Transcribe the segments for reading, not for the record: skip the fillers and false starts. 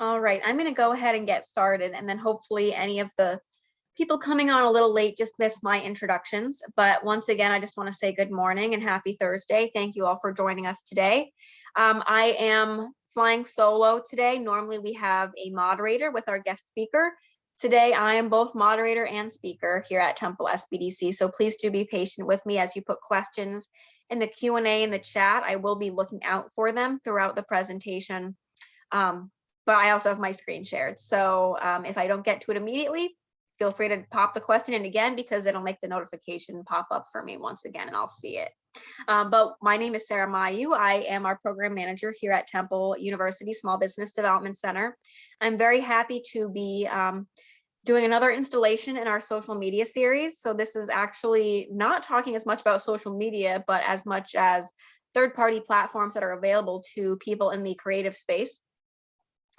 All right, I'm going to go ahead and get started, and then hopefully any of the people coming on a little late just missed my introductions. But once again, I just want to say good morning and happy Thursday. Thank you all for joining us today. I am flying solo today. Normally we have a moderator with our guest speaker. Today I am both moderator and speaker here at Temple SBDC, so please do be patient with me as you put questions in the Q&A in the chat. I will be looking out for them throughout the presentation. But I also have my screen shared. So if I don't get to it immediately, feel free to pop the question in again, because it'll make the notification pop up for me once again and I'll see it. But my name is Sarah Mayu. I am our program manager here at Temple University Small Business Development Center. I'm very happy to be doing another installation in our social media series. So this is actually not talking as much about social media, but as much as third-party platforms that are available to people in the creative space.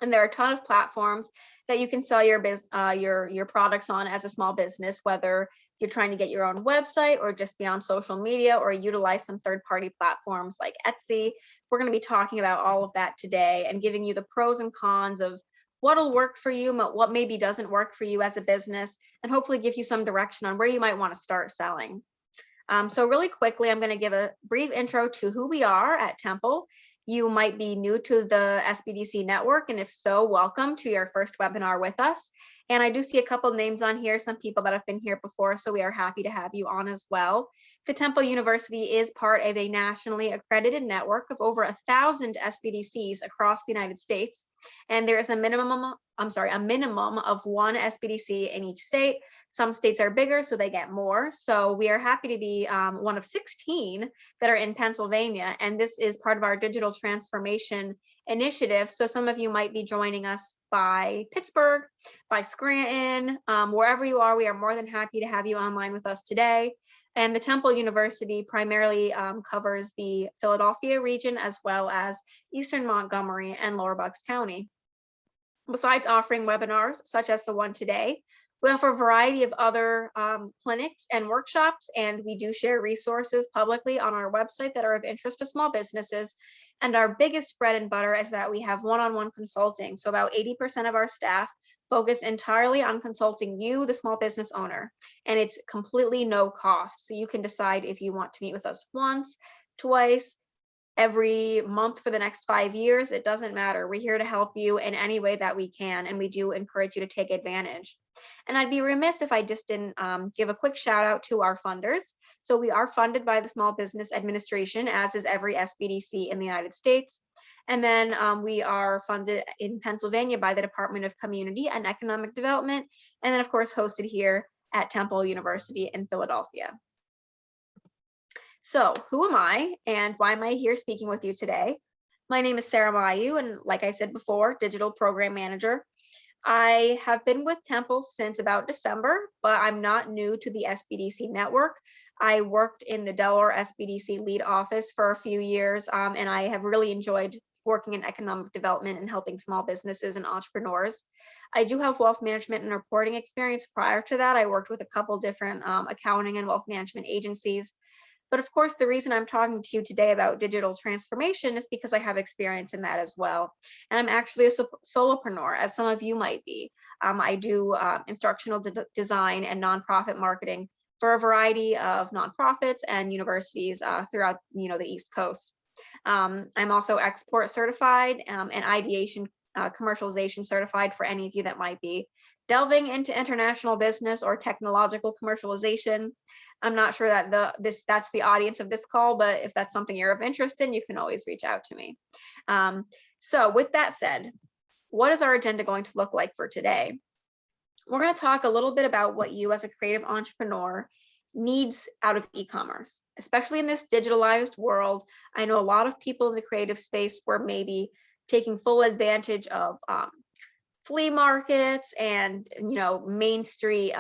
And there are a ton of platforms that you can sell your products on as a small business, whether you're trying to get your own website or just be on social media or utilize some third-party platforms like Etsy. We're going to be talking about all of that today and giving you the pros and cons of what'll work for you, what maybe doesn't work for you as a business, and hopefully give you some direction on where you might want to start selling. So really quickly, I'm going to give a brief intro to who we are at Temple. You might be new to the SBDC network, and if so, welcome to your first webinar with us. And I do see a couple names on here, some people that have been here before, so we are happy to have you on as well. The Temple University is part of a nationally accredited network of over 1,000 SBDCs across the United States, and there is a minimum of one SBDC in each state. Some states are bigger, so they get more. So we are happy to be one of 16 that are in Pennsylvania, and this is part of our digital transformation initiative. So some of you might be joining us by Pittsburgh, by Scranton, wherever you are. We are more than happy to have you online with us today. And the Temple University primarily covers the Philadelphia region, as well as Eastern Montgomery and Lower Bucks County. Besides offering webinars such as the one today, we offer a variety of other clinics and workshops, and we do share resources publicly on our website that are of interest to small businesses. And our biggest bread and butter is that we have one-on-one consulting. So about 80% of our staff focus entirely on consulting you, the small business owner, and it's completely no cost. So you can decide if you want to meet with us once, twice, every month for the next 5 years. It doesn't matter. We're here to help you in any way that we can, and we do encourage you to take advantage. And I'd be remiss if I just didn't give a quick shout out to our funders. So we are funded by the Small Business Administration, as is every SBDC in the United States. And then we are funded in Pennsylvania by the Department of Community and Economic Development, and then of course hosted here at Temple University in Philadelphia. So who am I and why am I here speaking with you today? My name is Sarah Mayu, and like I said before, digital program manager. I have been with Temple since about December, but I'm not new to the SBDC network. I worked in the Delaware SBDC lead office for a few years, and I have really enjoyed working in economic development and helping small businesses and entrepreneurs. I do have wealth management and reporting experience. Prior to that, I worked with a couple different accounting and wealth management agencies. But of course, the reason I'm talking to you today about digital transformation is because I have experience in that as well. And I'm actually a solopreneur, as some of you might be. I do instructional design and nonprofit marketing for a variety of nonprofits and universities throughout the East Coast. I'm also export certified and ideation commercialization certified for any of you that might be delving into international business or technological commercialization. I'm not sure that that's the audience of this call, but if that's something you're of interest in, you can always reach out to me. So with that said, what is our agenda going to look like for today? We're going to talk a little bit about what you as a creative entrepreneur needs out of e-commerce, especially in this digitalized world. I know a lot of people in the creative space were maybe taking full advantage of flea markets and Main Street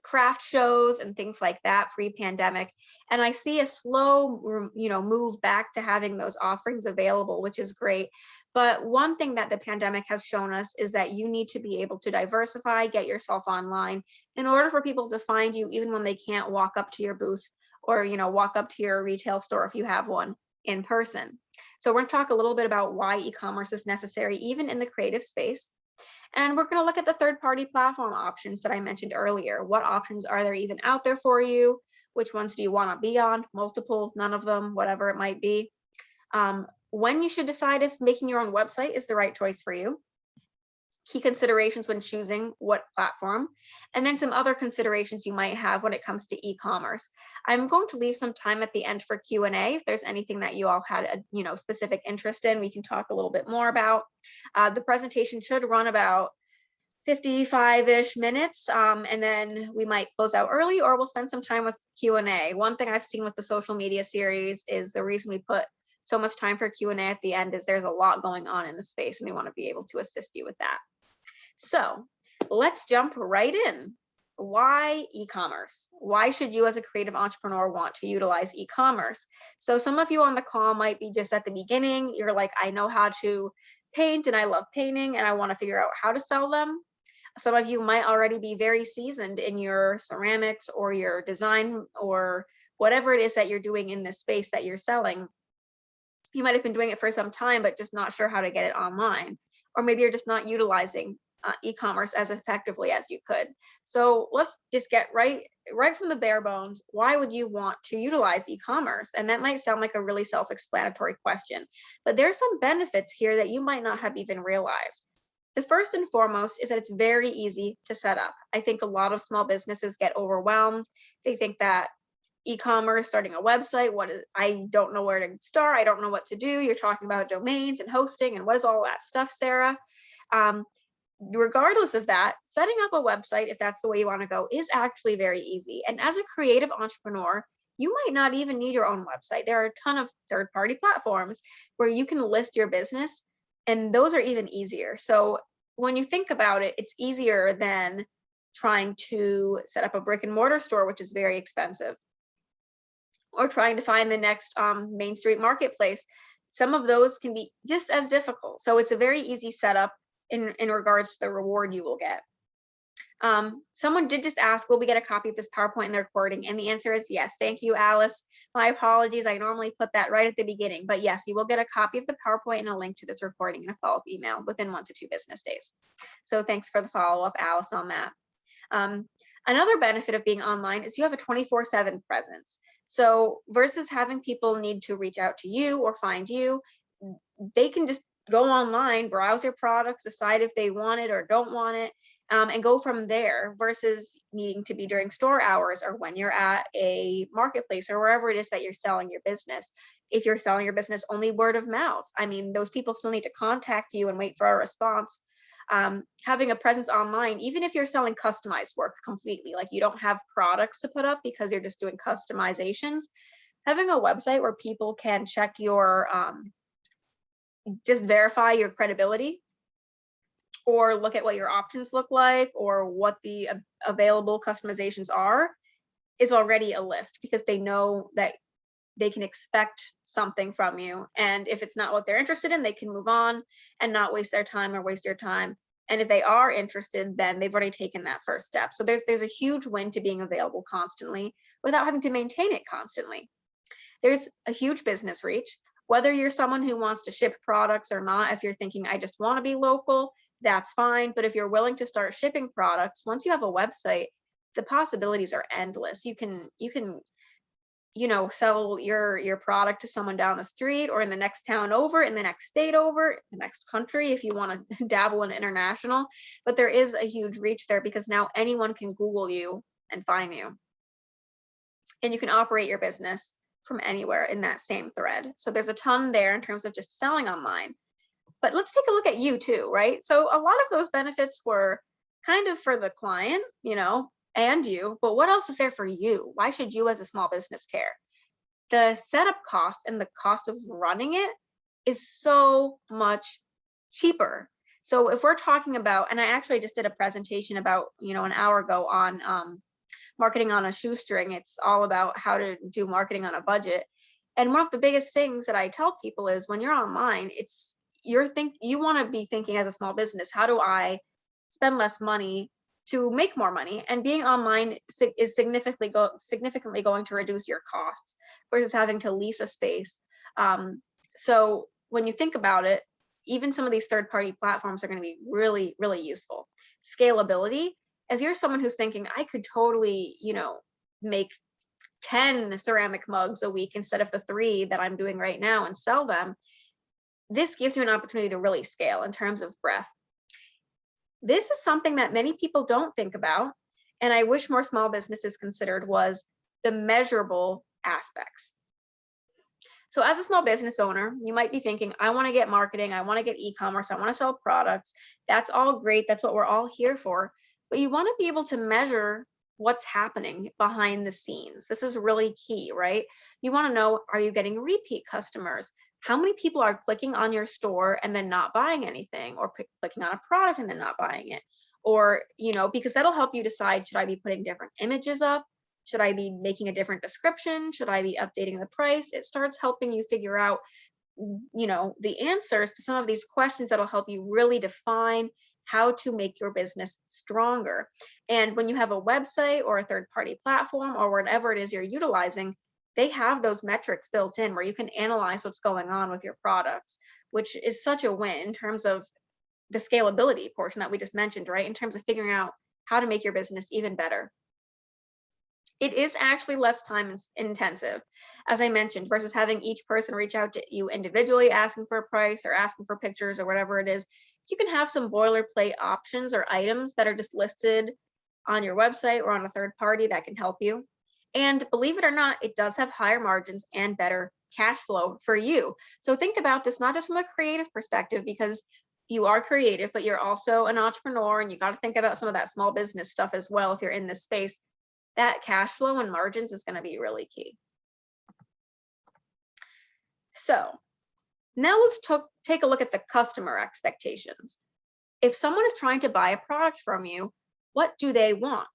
craft shows and things like that pre-pandemic, and I see a slow move back to having those offerings available, which is great. But one thing that the pandemic has shown us is that you need to be able to diversify, get yourself online in order for people to find you, even when they can't walk up to your booth or walk up to your retail store if you have one in person. So we're going to talk a little bit about why e-commerce is necessary, even in the creative space. And we're going to look at the third-party platform options that I mentioned earlier. What options are there even out there for you? Which ones do you want to be on? Multiple, none of them, whatever it might be. When you should decide if making your own website is the right choice for you. Key considerations when choosing what platform, and then some other considerations you might have when it comes to e-commerce. I'm going to leave some time at the end for Q&A. If there's anything that you all had a specific interest in, we can talk a little bit more about. The presentation should run about 55-ish minutes, and then we might close out early, or we'll spend some time with Q&A. One thing I've seen with the social media series is the reason we put so much time for Q&A at the end is there's a lot going on in the space, and we want to be able to assist you with that. So let's jump right in. Why e-commerce? Why should you as a creative entrepreneur want to utilize e-commerce? So some of you on the call might be just at the beginning. You're like, I know how to paint and I love painting and I want to figure out how to sell them. Some of you might already be very seasoned in your ceramics or your design or whatever it is that you're doing in this space that you're selling. You might have been doing it for some time, but just not sure how to get it online. Or maybe you're just not utilizing e-commerce as effectively as you could. So let's just get right from the bare bones. Why would you want to utilize e-commerce? And that might sound like a really self-explanatory question, but there's some benefits here that you might not have even realized. The first and foremost is that it's very easy to set up. I think a lot of small businesses get overwhelmed. They think that e-commerce, starting a website, I don't know where to start. I don't know what to do. You're talking about domains and hosting and what is all that stuff, Sarah? Regardless of that, setting up a website, if that's the way you want to go, is actually very easy. And as a creative entrepreneur, you might not even need your own website. There are a ton of third-party platforms where you can list your business, and those are even easier. So when you think about it, it's easier than trying to set up a brick and mortar store, which is very expensive, or trying to find the next Main Street marketplace. Some of those can be just as difficult. So it's a very easy setup in regards to the reward you will get. Someone did just ask, will we get a copy of this PowerPoint in the recording? And the answer is yes. Thank you, Alice. My apologies. I normally put that right at the beginning, but yes, you will get a copy of the PowerPoint and a link to this recording in a follow-up email within 1 to 2 business days. So thanks for the follow-up, Alice, on that. Another benefit of being online is you have a 24/7 presence. So versus having people need to reach out to you or find you, they can just go online, browse your products, decide if they want it or don't want it, and go from there, versus needing to be during store hours or when you're at a marketplace or wherever it is that you're selling your business. If you're selling your business only word of mouth, I mean, those people still need to contact you and wait for a response. Having a presence online, even if you're selling customized work completely, like you don't have products to put up because you're just doing customizations, having a website where people can check your just verify your credibility, or look at what your options look like, or what the available customizations are, is already a lift, because they know that they can expect something from you. And if it's not what they're interested in, they can move on and not waste their time or waste your time. And if they are interested, then they've already taken that first step. So there's a huge win to being available constantly without having to maintain it constantly. There's a huge business reach. Whether you're someone who wants to ship products or not, if you're thinking, I just want to be local, that's fine. But if you're willing to start shipping products, once you have a website, the possibilities are endless. You can sell your product to someone down the street, or in the next town over, in the next state over, the next country, if you want to dabble in international. But there is a huge reach there, because now anyone can Google you and find you. And you can operate your business from anywhere in that same thread. So there's a ton there in terms of just selling online. But let's take a look at you too, right? So a lot of those benefits were kind of for the client, and you, but what else is there for you? Why should you as a small business care? The setup cost and the cost of running it is so much cheaper. So if we're talking about, and I actually just did a presentation about, an hour ago on marketing on a shoestring. It's all about how to do marketing on a budget. And one of the biggest things that I tell people is, when you're online, you want to be thinking as a small business, how do I spend less money to make more money? And being online is significantly going to reduce your costs versus having to lease a space, So when you think about it, even some of these third-party platforms are going to be really, really useful. Scalability, if you're someone who's thinking, I could totally, make 10 ceramic mugs a week instead of the 3 that I'm doing right now and sell them, this gives you an opportunity to really scale in terms of breadth. This is something that many people don't think about, and I wish more small businesses considered, was the measurable aspects. So as a small business owner, you might be thinking, I want to get marketing, I want to get e-commerce, I want to sell products. That's all great. That's what we're all here for. But you want to be able to measure what's happening behind the scenes. This is really key, right? You want to know, are you getting repeat customers? How many people are clicking on your store and then not buying anything, or clicking on a product and then not buying it? Or, because that'll help you decide, should I be putting different images up? Should I be making a different description? Should I be updating the price? It starts helping you figure out, the answers to some of these questions that'll help you really define how to make your business stronger. And when you have a website or a third-party platform or whatever it is you're utilizing, they have those metrics built in where you can analyze what's going on with your products, which is such a win in terms of the scalability portion that we just mentioned, right? In terms of figuring out how to make your business even better. It is actually less time intensive, as I mentioned, versus having each person reach out to you individually asking for a price or asking for pictures or whatever it is. You can have some boilerplate options or items that are just listed on your website or on a third party that can help you. And believe it or not, it does have higher margins and better cash flow for you. So think about this not just from a creative perspective, because you are creative, but you're also an entrepreneur, and you got to think about some of that small business stuff as well if you're in this space. That cash flow and margins is going to be really key. So now let's take a look at the customer expectations. If someone is trying to buy a product from you, what do they want?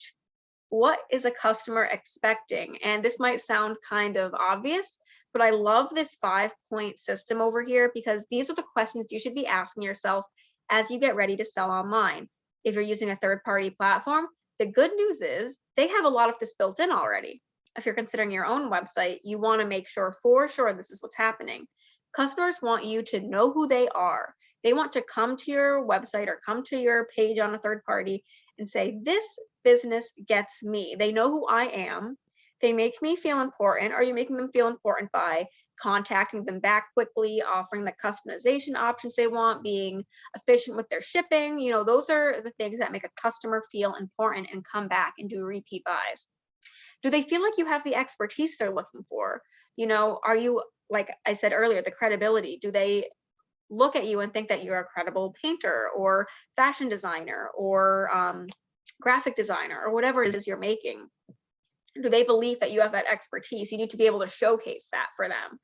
What is a customer expecting? And this might sound kind of obvious, but I love this 5-point system over here, because these are the questions you should be asking yourself as you get ready to sell online. If you're using a third-party platform, the good news is they have a lot of this built in already. If you're considering your own website, you want to make sure for sure this is what's happening. Customers want you to know who they are. They want to come to your website or come to your page on a third party and say, this business gets me. They know who I am. They make me feel important. Are you making them feel important by contacting them back quickly, offering the customization options they want, being efficient with their shipping? Those are the things that make a customer feel important and come back and do repeat buys. Do they feel like you have the expertise they're looking for? Are you, like I said earlier, the credibility? Do they look at you and think that you're a credible painter or fashion designer or graphic designer or whatever it is you're making? Do they believe that you have that expertise? You need to be able to showcase that for them.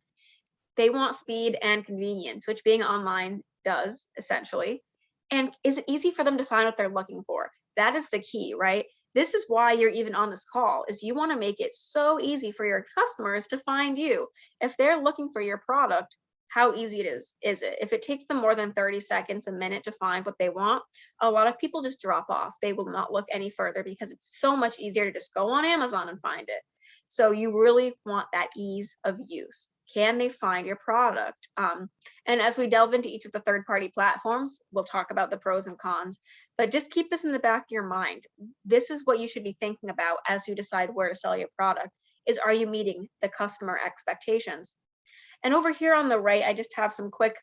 They want speed and convenience, which being online does essentially. And is it easy for them to find what they're looking for? That is the key, right? This is why you're even on this call, is you want to make it so easy for your customers to find you. If they're looking for your product, how easy it is it? If it takes them more than 30 seconds, a minute to find what they want, a lot of people just drop off. They will not look any further because it's so much easier to just go on Amazon and find it. So you really want that ease of use. Can they find your product? And as we delve into each of the third-party platforms, we'll talk about the pros and cons, but just keep this in the back of your mind. This is what you should be thinking about as you decide where to sell your product, is, are you meeting the customer expectations? And over here on the right, I just have some quick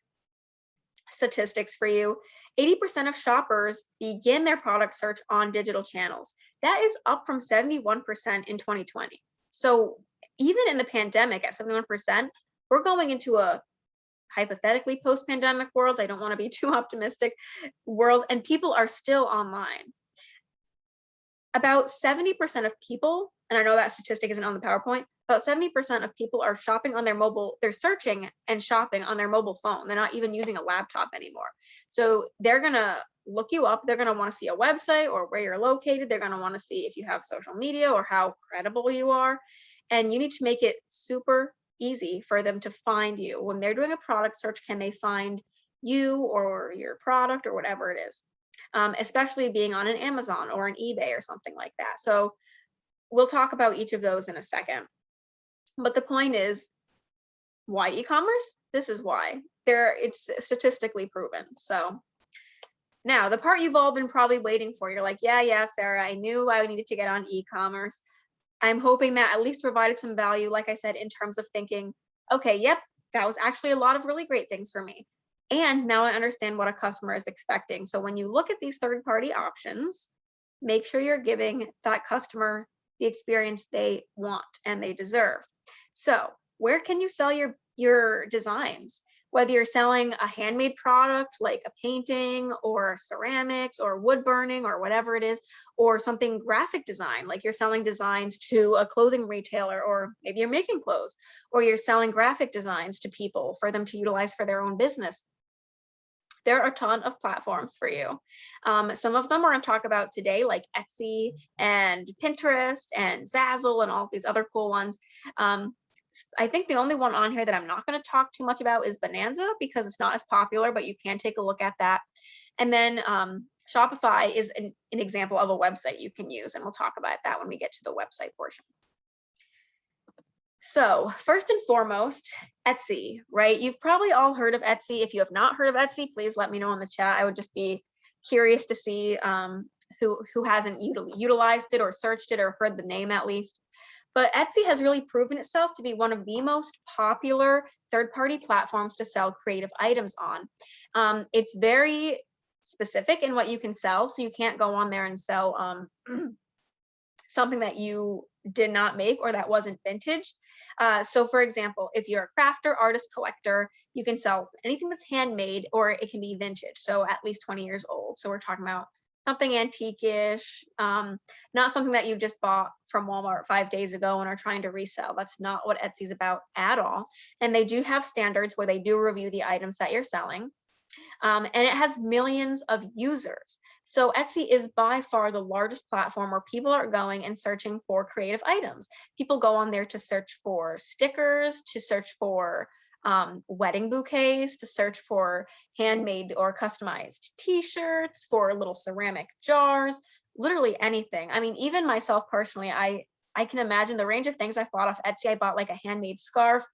statistics for you. 80% of shoppers begin their product search on digital channels. That is up from 71% in 2020. So even in the pandemic at 71%, we're going into a hypothetically post-pandemic world. I don't want to be too optimistic world, and people are still online. About 70% of people, and I know that statistic isn't on the PowerPoint, about 70% of people are shopping on their mobile, they're searching and shopping on their mobile phone. They're not even using a laptop anymore. So they're gonna look you up, they're gonna wanna see a website or where you're located, they're gonna wanna see if you have social media or how credible you are. And you need to make it super easy for them to find you. When they're doing a product search, can they find you or your product or whatever it is? Especially being on an Amazon or an eBay or something like that. So we'll talk about each of those in a second. But the point is, why e-commerce? This is why. It's statistically proven. So now the part you've all been probably waiting for, you're like, yeah, Sarah, I knew I needed to get on e-commerce. I'm hoping that at least provided some value, like I said, in terms of thinking, okay, yep, that was actually a lot of really great things for me. And now I understand what a customer is expecting. So when you look at these third-party options, make sure you're giving that customer the experience they want and they deserve. So where can you sell your designs? Whether you're selling a handmade product like a painting or ceramics or wood burning or whatever it is, or something graphic design, like you're selling designs to a clothing retailer, or maybe you're making clothes, or you're selling graphic designs to people for them to utilize for their own business. There are a ton of platforms for you. Some of them we're going to talk about today, like Etsy and Pinterest and Zazzle and all these other cool ones. I think the only one on here that I'm not going to talk too much about is Bonanza, because it's not as popular, but you can take a look at that. And then Shopify is an example of a website you can use, and we'll talk about that when we get to the website portion. So first and foremost, Etsy, right? You've probably all heard of Etsy. If you have not heard of Etsy, please let me know in the chat. I would just be curious to see who hasn't utilized it or searched it or heard the name at least. But Etsy has really proven itself to be one of the most popular third-party platforms to sell creative items on. It's very specific in what you can sell, so you can't go on there and sell something that you did not make or that wasn't vintage. So for example, if you're a crafter, artist, collector, you can sell anything that's handmade, or it can be vintage, so at least 20 years old. So we're talking about something antique-ish, not something that you just bought from Walmart 5 days ago and are trying to resell. That's not what Etsy's about at all. And they do have standards where they do review the items that you're selling. And it has millions of users. So Etsy is by far the largest platform where people are going and searching for creative items. People go on there to search for stickers, to search for wedding bouquets, to search for handmade or customized t-shirts, for little ceramic jars, literally anything. I mean, even myself personally, I can imagine the range of things I've bought off Etsy. I bought like a handmade scarf.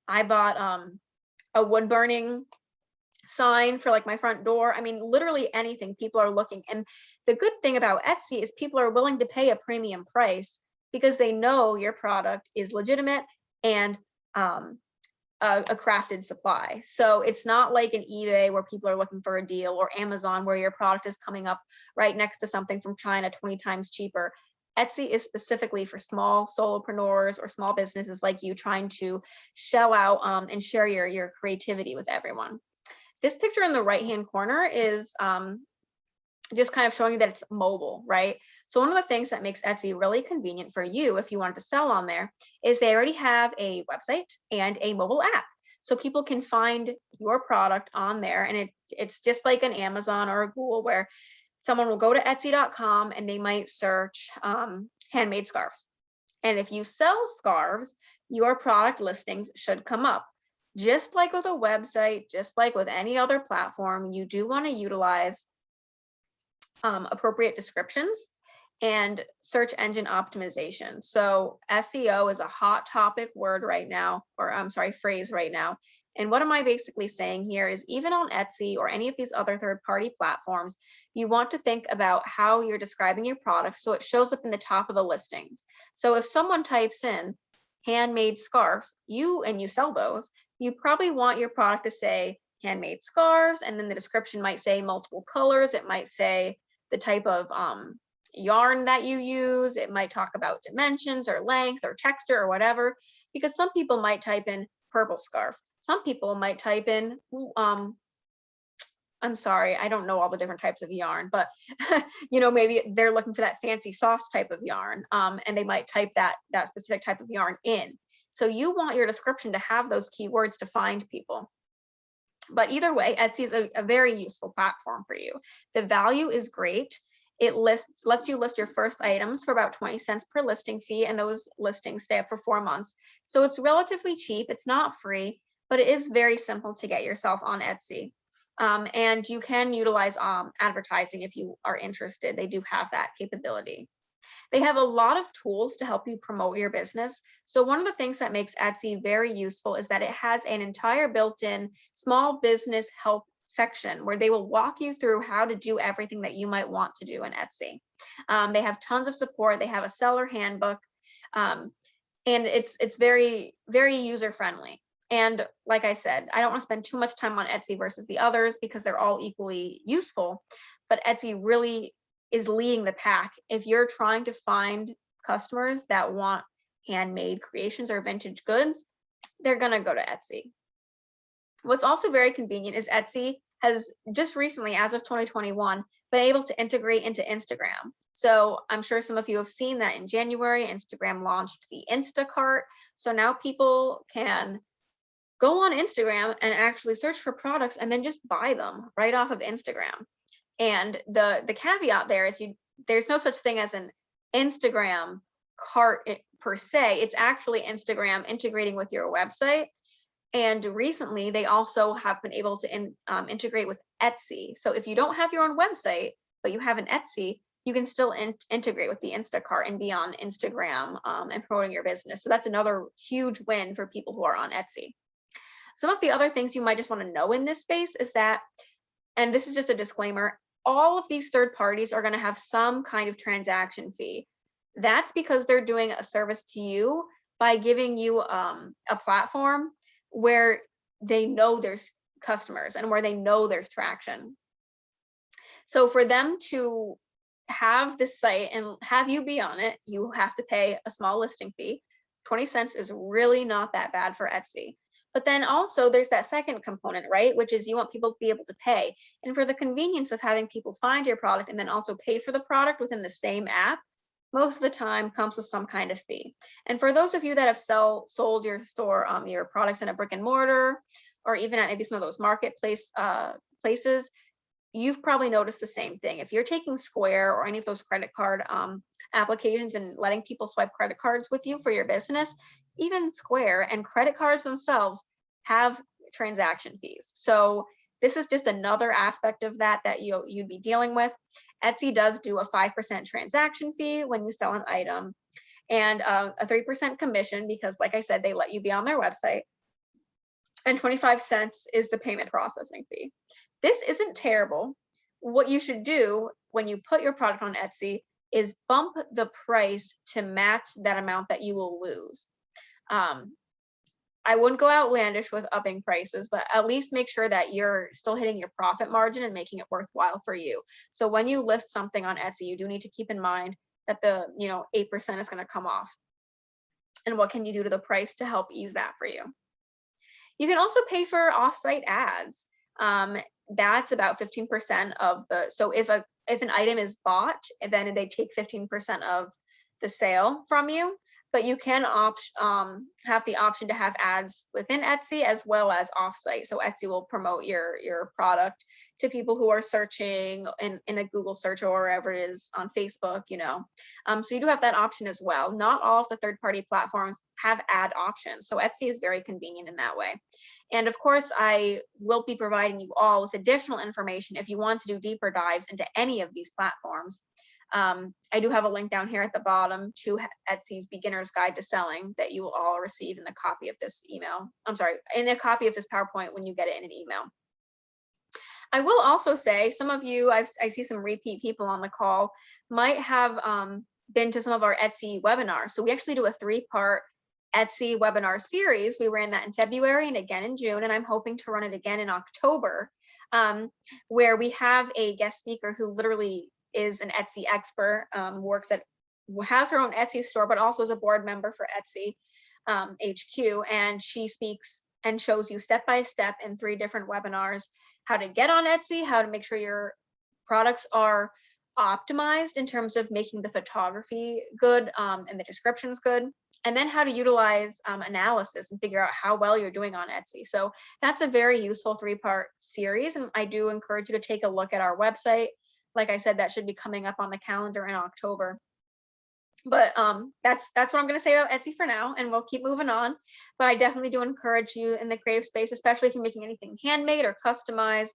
I bought a wood burning sign for like my front door. I mean, literally anything. People are looking. And the good thing about Etsy is people are willing to pay a premium price because they know your product is legitimate and a crafted supply. So it's not like an eBay where people are looking for a deal, or Amazon where your product is coming up right next to something from China 20 times cheaper. Etsy is specifically for small solopreneurs or small businesses like you trying to shell out and share your creativity with everyone. This picture in the right-hand corner is just kind of showing you that it's mobile, right? So one of the things that makes Etsy really convenient for you if you want to sell on there is they already have a website and a mobile app. So people can find your product on there, and it's just like an Amazon or a Google where someone will go to Etsy.com and they might search handmade scarves. And if you sell scarves, your product listings should come up. Just like with a website, just like with any other platform, you do want to utilize appropriate descriptions and search engine optimization. So SEO is a hot topic word right now, or I'm sorry, phrase right now. And what am I basically saying here is, even on Etsy or any of these other third-party platforms, you want to think about how you're describing your product so it shows up in the top of the listings. So if someone types in handmade scarf, and you sell those, you probably want your product to say handmade scarves, and then the description might say multiple colors. It might say the type of yarn that you use. It might talk about dimensions or length or texture or whatever, because some people might type in purple scarf. Some people might type in, I'm sorry, I don't know all the different types of yarn, but maybe they're looking for that fancy soft type of yarn, and they might type that specific type of yarn in. So you want your description to have those keywords to find people. But either way, Etsy is a very useful platform for you. The value is great. It lets you list your first items for about 20 cents per listing fee, and those listings stay up for 4 months. So it's relatively cheap. It's not free, but it is very simple to get yourself on Etsy. And you can utilize advertising if you are interested. They do have that capability. They have a lot of tools to help you promote your business. So one of the things that makes Etsy very useful is that it has an entire built-in small business help section where they will walk you through how to do everything that you might want to do in Etsy. They have tons of support. They have a seller handbook, and it's very, very user friendly. And like I said, I don't want to spend too much time on Etsy versus the others because they're all equally useful, but Etsy really is leading the pack. If you're trying to find customers that want handmade creations or vintage goods, they're going to go to Etsy. What's also very convenient is Etsy has just recently, as of 2021, been able to integrate into Instagram. So I'm sure some of you have seen that in January, Instagram launched the Instacart. So now people can go on Instagram and actually search for products and then just buy them right off of Instagram. And the caveat there is there's no such thing as an Instagram cart per se. It's actually Instagram integrating with your website. And recently, they also have been able to integrate with Etsy. So if you don't have your own website, but you have an Etsy, you can still integrate with the Instacart and be on Instagram and promoting your business. So that's another huge win for people who are on Etsy. Some of the other things you might just want to know in this space is that, and this is just a disclaimer, all of these third parties are going to have some kind of transaction fee. That's because they're doing a service to you by giving you a platform where they know there's customers and where they know there's traction. So for them to have this site and have you be on it, you have to pay a small listing fee. 20 cents is really not that bad for Etsy. But then also there's that second component, right? Which is you want people to be able to pay. And for the convenience of having people find your product and then also pay for the product within the same app, most of the time comes with some kind of fee. And for those of you that have sold your store, your products in a brick and mortar, or even at maybe some of those marketplace places, you've probably noticed the same thing. If you're taking Square or any of those credit card applications and letting people swipe credit cards with you for your business, even Square and credit cards themselves have transaction fees. So this is just another aspect of that you'd be dealing with. Etsy does do a 5% transaction fee when you sell an item and a 3% commission because, like I said, they let you be on their website. And 25 cents is the payment processing fee. This isn't terrible. What you should do when you put your product on Etsy is bump the price to match that amount that you will lose. I wouldn't go outlandish with upping prices, but at least make sure that you're still hitting your profit margin and making it worthwhile for you. So when you list something on Etsy, you do need to keep in mind that the 8% is going to come off. And what can you do to the price to help ease that for you? You can also pay for offsite ads. That's about 15% of the, so if an item is bought, then they take 15% of the sale from you. But you can have the option to have ads within Etsy as well as offsite. So Etsy will promote your product to people who are searching in a Google search or wherever it is on Facebook, So you do have that option as well. Not all of the third-party platforms have ad options. So Etsy is very convenient in that way. And of course, I will be providing you all with additional information if you want to do deeper dives into any of these platforms. I do have a link down here at the bottom to Etsy's Beginner's Guide to Selling that you will all receive in the copy of this email. I'm sorry, in a copy of this PowerPoint when you get it in an email. I will also say some of you, I see some repeat people on the call, might have been to some of our Etsy webinars. So we actually do a 3-part Etsy webinar series. We ran that in February and again in June, and I'm hoping to run it again in October, where we have a guest speaker who literally is an Etsy expert, has her own Etsy store, but also is a board member for Etsy HQ. And she speaks and shows you step by step in 3 different webinars, how to get on Etsy, how to make sure your products are optimized in terms of making the photography good and the descriptions good, and then how to utilize analysis and figure out how well you're doing on Etsy. So that's a very useful 3-part series. And I do encourage you to take a look at our website. Like I said, that should be coming up on the calendar in October. But that's what I'm going to say about Etsy for now, and we'll keep moving on. But I definitely do encourage you in the creative space, especially if you're making anything handmade or customized.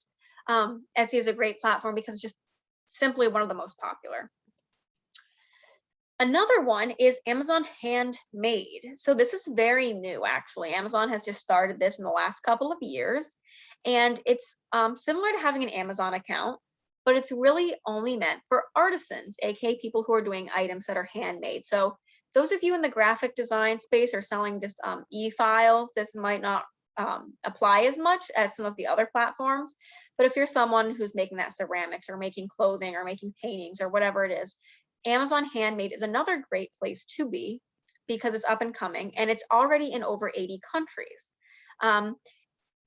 Etsy is a great platform because it's just simply one of the most popular. Another one is Amazon Handmade. So this is very new, actually. Amazon has just started this in the last couple of years, and it's similar to having an Amazon account, but it's really only meant for artisans, aka people who are doing items that are handmade. So those of you in the graphic design space are selling just e-files, this might not apply as much as some of the other platforms. But if you're someone who's making that ceramics or making clothing or making paintings or whatever it is, Amazon Handmade is another great place to be because it's up and coming and it's already in over 80 countries.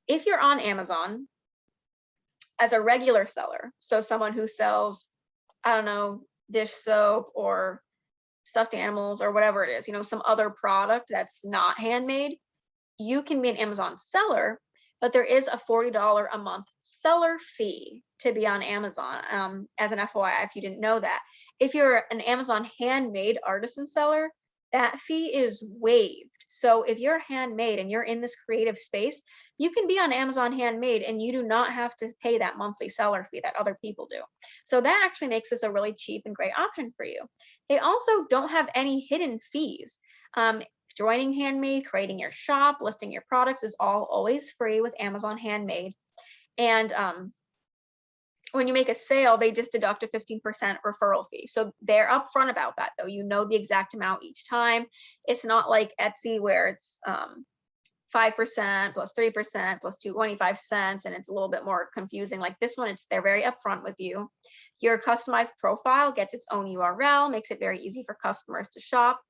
If you're on Amazon as a regular seller, so someone who sells, I don't know, dish soap or stuffed animals or whatever it is, some other product that's not handmade, you can be an Amazon seller, but there is a $40 a month seller fee to be on Amazon, as an FYI, if you didn't know that. If you're an Amazon handmade artisan seller, that fee is waived. So if you're handmade and you're in this creative space, you can be on Amazon Handmade and you do not have to pay that monthly seller fee that other people do. So that actually makes this a really cheap and great option for you. They also don't have any hidden fees. Joining Handmade, creating your shop, listing your products is all always free with Amazon Handmade. And when you make a sale, they just deduct a 15% referral fee. So they're upfront about that, though. You know the exact amount each time. It's not like Etsy where it's 5% plus 3% plus 25 cents, and it's a little bit more confusing. Like this one, they're very upfront with you. Your customized profile gets its own URL, makes it very easy for customers to shop.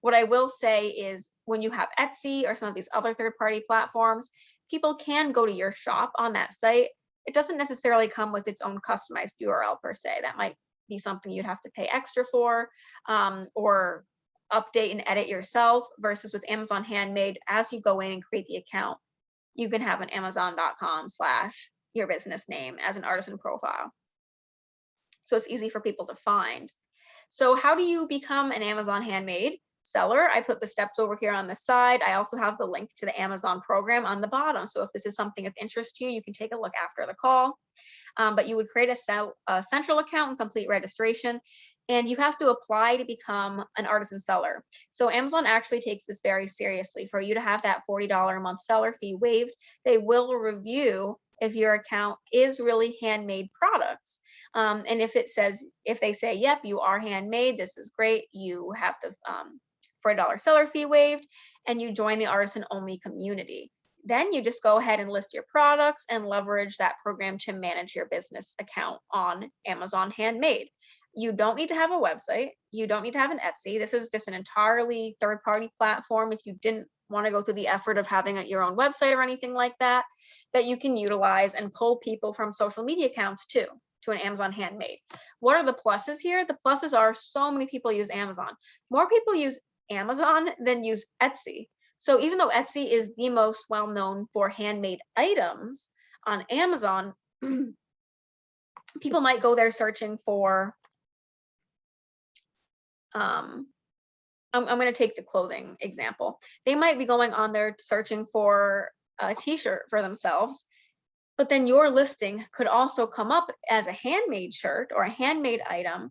What I will say is when you have Etsy or some of these other third-party platforms, people can go to your shop on that site. It doesn't necessarily come with its own customized URL per se. That might be something you'd have to pay extra for, or update and edit yourself, versus with Amazon Handmade, as you go in and create the account, you can have an amazon.com/your business name as an artisan profile. So it's easy for people to find. So how do you become an Amazon Handmade seller? I put the steps over here on the side. I also have the link to the Amazon program on the bottom. So if this is something of interest to you, you can take a look after the call. But you would create a central account and complete registration, and you have to apply to become an artisan seller. So Amazon actually takes this very seriously. For you to have that $40 a month seller fee waived, they will review if your account is really handmade products. And if they say, yep, you are handmade, this is great, you have the $40 seller fee waived, and you join the artisan only community. Then you just go ahead and list your products and leverage that program to manage your business account on Amazon Handmade. You don't need to have a website. You don't need to have an Etsy. This is just an entirely third-party platform. If you didn't want to go through the effort of having your own website or anything like that, that you can utilize and pull people from social media accounts too, to an Amazon Handmade. What are the pluses here? The pluses are so many people use Amazon. More people use Amazon than use Etsy. So even though Etsy is the most well-known for handmade items on Amazon, people might go there searching for, I'm going to take the clothing example. They might be going on there searching for a t-shirt for themselves, but then your listing could also come up as a handmade shirt or a handmade item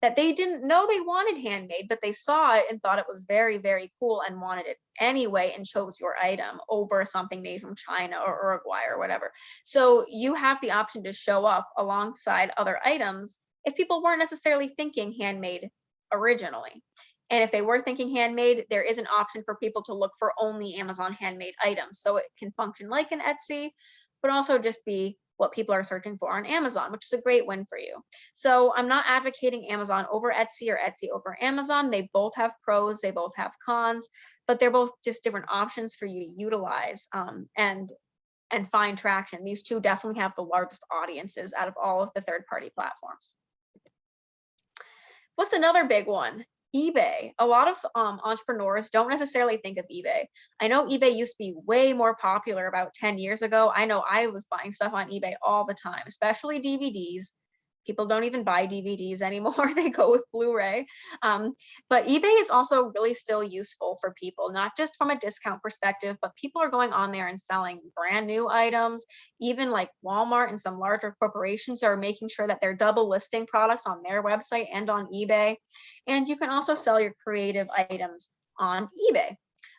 that they didn't know they wanted handmade, but they saw it and thought it was very, very cool and wanted it anyway and chose your item over something made from China or Uruguay or whatever. So you have the option to show up alongside other items if people weren't necessarily thinking handmade originally. And if they were thinking handmade, there is an option for people to look for only Amazon handmade items. So it can function like an Etsy, but also just be what people are searching for on Amazon, which is a great win for you. So I'm not advocating Amazon over Etsy or Etsy over Amazon. They both have pros, they both have cons, but they're both just different options for you to utilize and find traction. These two definitely have the largest audiences out of all of the third-party platforms. What's another big one? eBay. A lot of entrepreneurs don't necessarily think of eBay. I know eBay used to be way more popular about 10 years ago. I know I was buying stuff on eBay all the time, especially DVDs. People don't even buy DVDs anymore. They go with Blu-ray. But eBay is also really still useful for people, not just from a discount perspective, but people are going on there and selling brand new items. Even like Walmart and some larger corporations are making sure that they're double listing products on their website and on eBay. And you can also sell your creative items on eBay.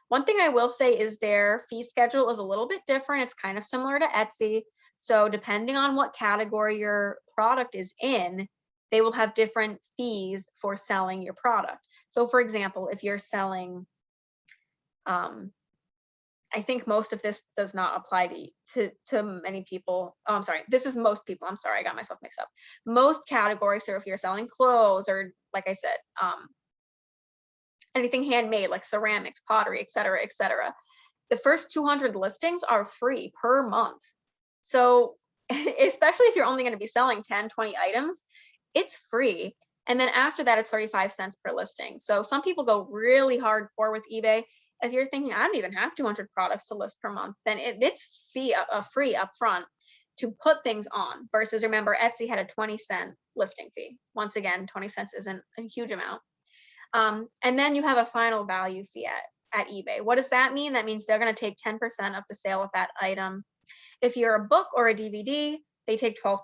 One thing I will say is their fee schedule is a little bit different. It's kind of similar to Etsy. So depending on what category your product is in, they will have different fees for selling your product. So for example, if you're selling, I think most of this does not apply to many people. Oh, I'm sorry. This is most people. I'm sorry. I got myself mixed up. Most categories. So if you're selling clothes or, like I said, anything handmade like ceramics, pottery, et cetera, the first 200 listings are free per month. So especially if you're only going to be selling 10, 20 items, it's free. And then after that, it's 35 cents per listing. So some people go really hardcore with eBay. If you're thinking, I don't even have 200 products to list per month, then it's free upfront to put things on, versus remember, Etsy had a 20-cent listing fee. Once again, 20 cents isn't a huge amount. And then you have a final value fee at eBay. What does that mean? That means they're going to take 10% of the sale of that item. If you're a book or a DVD, they take 12%.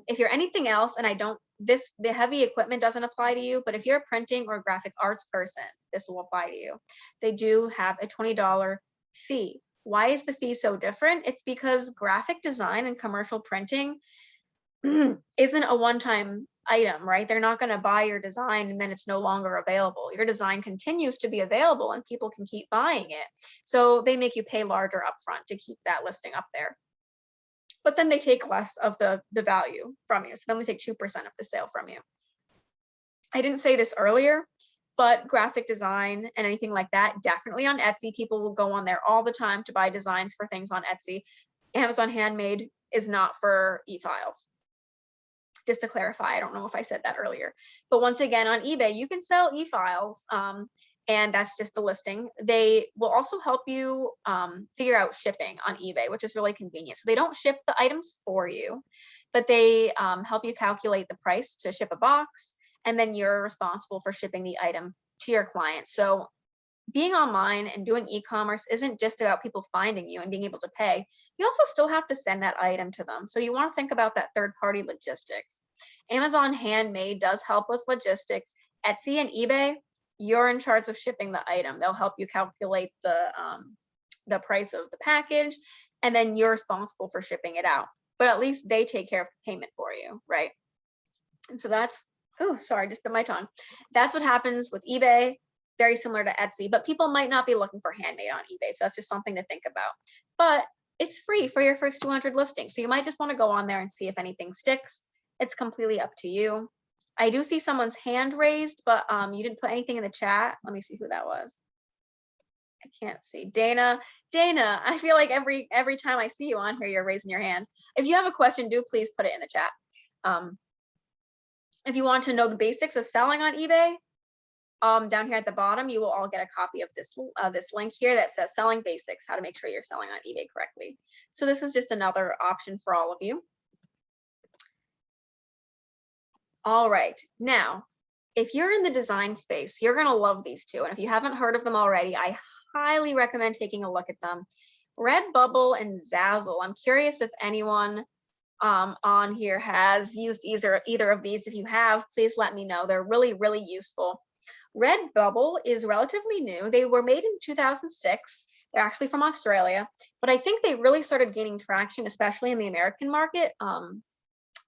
If you're anything else, and the heavy equipment doesn't apply to you, but if you're a printing or graphic arts person, this will apply to you. They do have a $20 fee. Why is the fee so different? It's because graphic design and commercial printing isn't a one-time item, right? They're not going to buy your design and then it's no longer available. Your design continues to be available and people can keep buying it. So they make you pay larger upfront to keep that listing up there. But then they take less of the value from you. So then they take 2% of the sale from you. I didn't say this earlier, but graphic design and anything like that, definitely on Etsy. People will go on there all the time to buy designs for things on Etsy. Amazon Handmade is not for e-files. Just to clarify, I don't know if I said that earlier, but once again, on eBay, you can sell e-files, and that's just the listing. They will also help you figure out shipping on eBay, which is really convenient. So they don't ship the items for you, but they help you calculate the price to ship a box, and then you're responsible for shipping the item to your client. So being online and doing e-commerce isn't just about people finding you and being able to pay. You also still have to send that item to them. So you want to think about that third-party logistics. Amazon Handmade does help with logistics. Etsy and eBay, you're in charge of shipping the item. They'll help you calculate the price of the package, and then you're responsible for shipping it out. But at least they take care of the payment for you, right? And so that's, oh, sorry, just bit my tongue. That's what happens with eBay. Very similar to Etsy, but people might not be looking for handmade on eBay. So that's just something to think about. But it's free for your first 200 listings. So you might just want to go on there and see if anything sticks. It's completely up to you. I do see someone's hand raised, but you didn't put anything in the chat. Let me see who that was. I can't see. Dana, I feel like every time I see you on here, you're raising your hand. If you have a question, do please put it in the chat. If you want to know the basics of selling on eBay, down here at the bottom, you will all get a copy of this link here that says Selling Basics, how to make sure you're selling on eBay correctly. So this is just another option for all of you. All right, now, if you're in the design space, you're gonna love these two. And if you haven't heard of them already, I highly recommend taking a look at them. Redbubble and Zazzle. I'm curious if anyone on here has used either of these. If you have, please let me know. They're really, really useful. Redbubble is relatively new. They were made in 2006. They're actually from Australia, but I think they really started gaining traction, especially in the American market,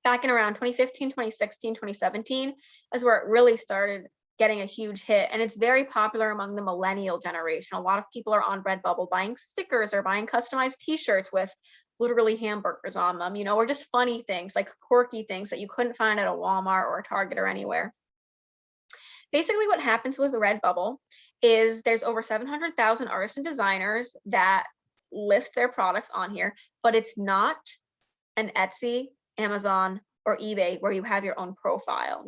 back in around 2015, 2016, 2017, is where it really started getting a huge hit. And it's very popular among the millennial generation. A lot of people are on Redbubble buying stickers or buying customized t-shirts with literally hamburgers on them, you know, or just funny things, like quirky things that you couldn't find at a Walmart or a Target or anywhere. Basically, what happens with Redbubble is there's over 700,000 artists and designers that list their products on here, but it's not an Etsy, Amazon, or eBay where you have your own profile.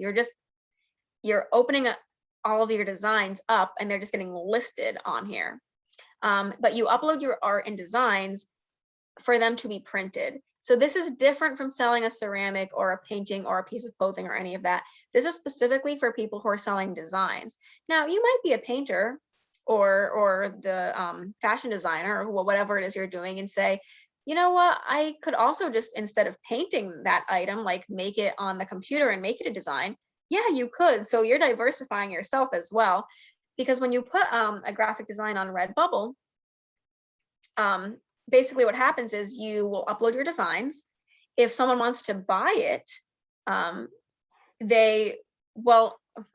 You're opening up all of your designs up and they're just getting listed on here. But you upload your art and designs for them to be printed. So this is different from selling a ceramic or a painting or a piece of clothing or any of that. This is specifically for people who are selling designs. Now, you might be a painter or the fashion designer or whatever it is you're doing and say, you know what, I could also just, instead of painting that item, like make it on the computer and make it a design. Yeah, you could. So you're diversifying yourself as well. Because when you put a graphic design on Redbubble, basically what happens is you will upload your designs. If someone wants to buy it, let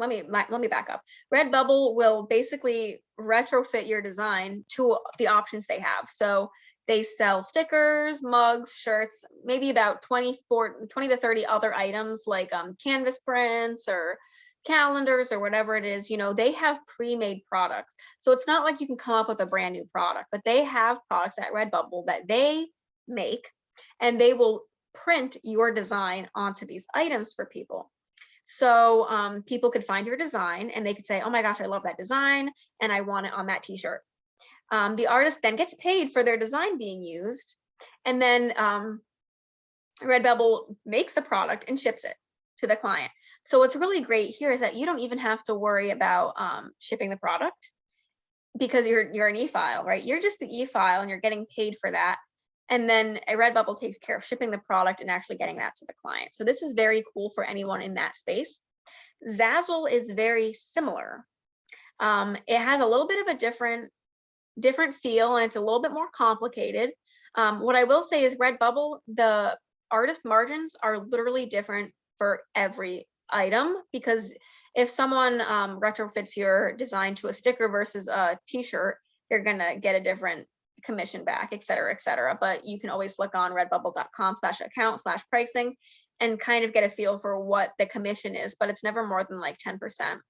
me back up. Redbubble will basically retrofit your design to the options they have. So they sell stickers, mugs, shirts, maybe about 20 to 30 other items like canvas prints or calendars or whatever it is. They have pre-made products. So it's not like you can come up with a brand new product, but they have products at Redbubble that they make, and they will print your design onto these items for people. So people could find your design and they could say, oh my gosh, I love that design and I want it on that t-shirt. The artist then gets paid for their design being used, and then Redbubble makes the product and ships it to the client. So what's really great here is that you don't even have to worry about shipping the product, because you're an e-file, right? You're just the e-file and you're getting paid for that. And then Redbubble takes care of shipping the product and actually getting that to the client. So this is very cool for anyone in that space. Zazzle is very similar. It has a little bit of a different feel, and it's a little bit more complicated. What I will say is Redbubble, the artist margins are literally different for every item, because if someone retrofits your design to a sticker versus a t-shirt, you're gonna get a different commission back, et cetera, et cetera. But you can always look on redbubble.com/account/pricing and kind of get a feel for what the commission is, but it's never more than like 10%.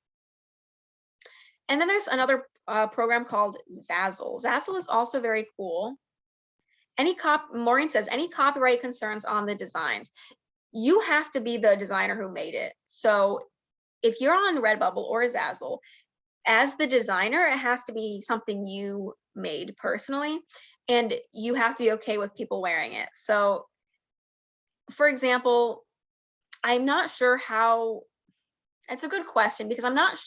And then there's another program called Zazzle. Zazzle is also very cool. Maureen says, any copyright concerns on the designs, you have to be the designer who made it. So if you're on Redbubble or Zazzle, as the designer, it has to be something you made personally, and you have to be okay with people wearing it. So for example, I'm not sure how, it's a good question, because I'm not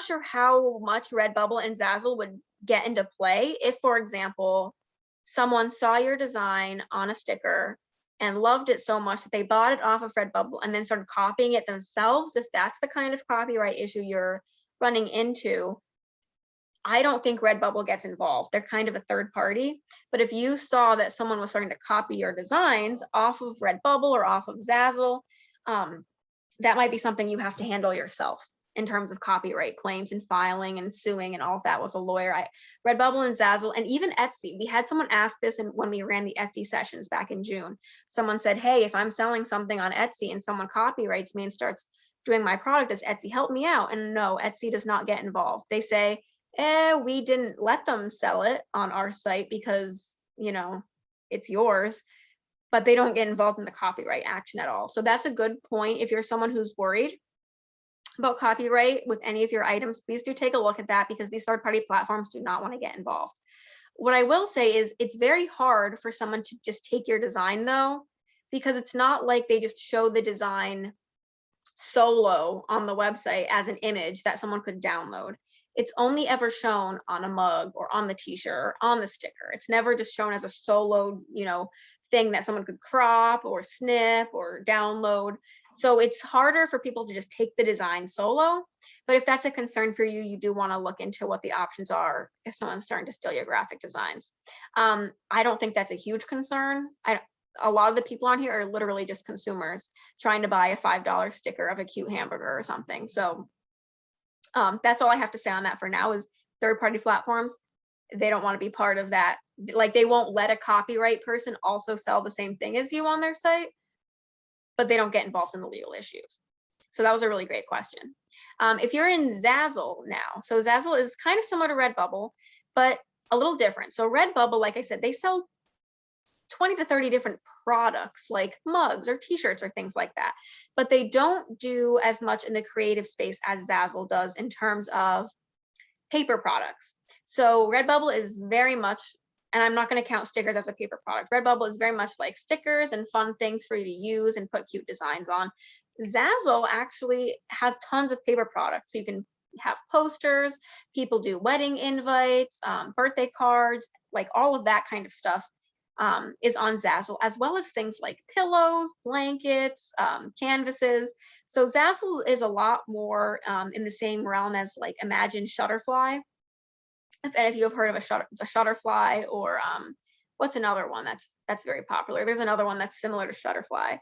sure how much Redbubble and Zazzle would get into play if, for example, someone saw your design on a sticker and loved it so much that they bought it off of Redbubble and then started copying it themselves. If that's the kind of copyright issue you're running into, I don't think Redbubble gets involved. They're kind of a third party. But if you saw that someone was starting to copy your designs off of Redbubble or off of Zazzle, that might be something you have to handle yourself in terms of copyright claims and filing and suing and all of that with a lawyer. Redbubble and Zazzle and even Etsy. We had someone ask this when we ran the Etsy sessions back in June. Someone said, hey, if I'm selling something on Etsy and someone copyrights me and starts doing my product, does Etsy help me out? And no, Etsy does not get involved. They say, we didn't let them sell it on our site because, it's yours, but they don't get involved in the copyright action at all. So that's a good point. If you're someone who's worried about copyright with any of your items, please do take a look at that, because these third-party platforms do not want to get involved. What I will say is it's very hard for someone to just take your design though, because it's not like they just show the design solo on the website as an image that someone could download. It's only ever shown on a mug or on the t-shirt or on the sticker. It's never just shown as a solo, thing that someone could crop or snip or download. So it's harder for people to just take the design solo. But if that's a concern for you, you do want to look into what the options are if someone's starting to steal your graphic designs. I don't think that's a huge concern. A lot of the people on here are literally just consumers trying to buy a $5 sticker of a cute hamburger or something. So that's all I have to say on that for now. Is third-party platforms, they don't want to be part of that. Like, they won't let a copyright person also sell the same thing as you on their site, but they don't get involved in the legal issues. So that was a really great question. If you're in Zazzle now, so Zazzle is kind of similar to Redbubble, but a little different. So Redbubble, like I said, they sell 20 to 30 different products like mugs or t-shirts or things like that, but they don't do as much in the creative space as Zazzle does in terms of paper products. So Redbubble is very much And I'm not going to count stickers as a paper product. Redbubble is very much like stickers and fun things for you to use and put cute designs on. Zazzle actually has tons of paper products. So you can have posters, people do wedding invites, birthday cards, like all of that kind of stuff is on Zazzle, as well as things like pillows, blankets, canvases. So Zazzle is a lot more in the same realm as like Imagine Shutterfly. If any of you have heard of a Shutterfly, or what's another one that's very popular? There's another one that's similar to Shutterfly.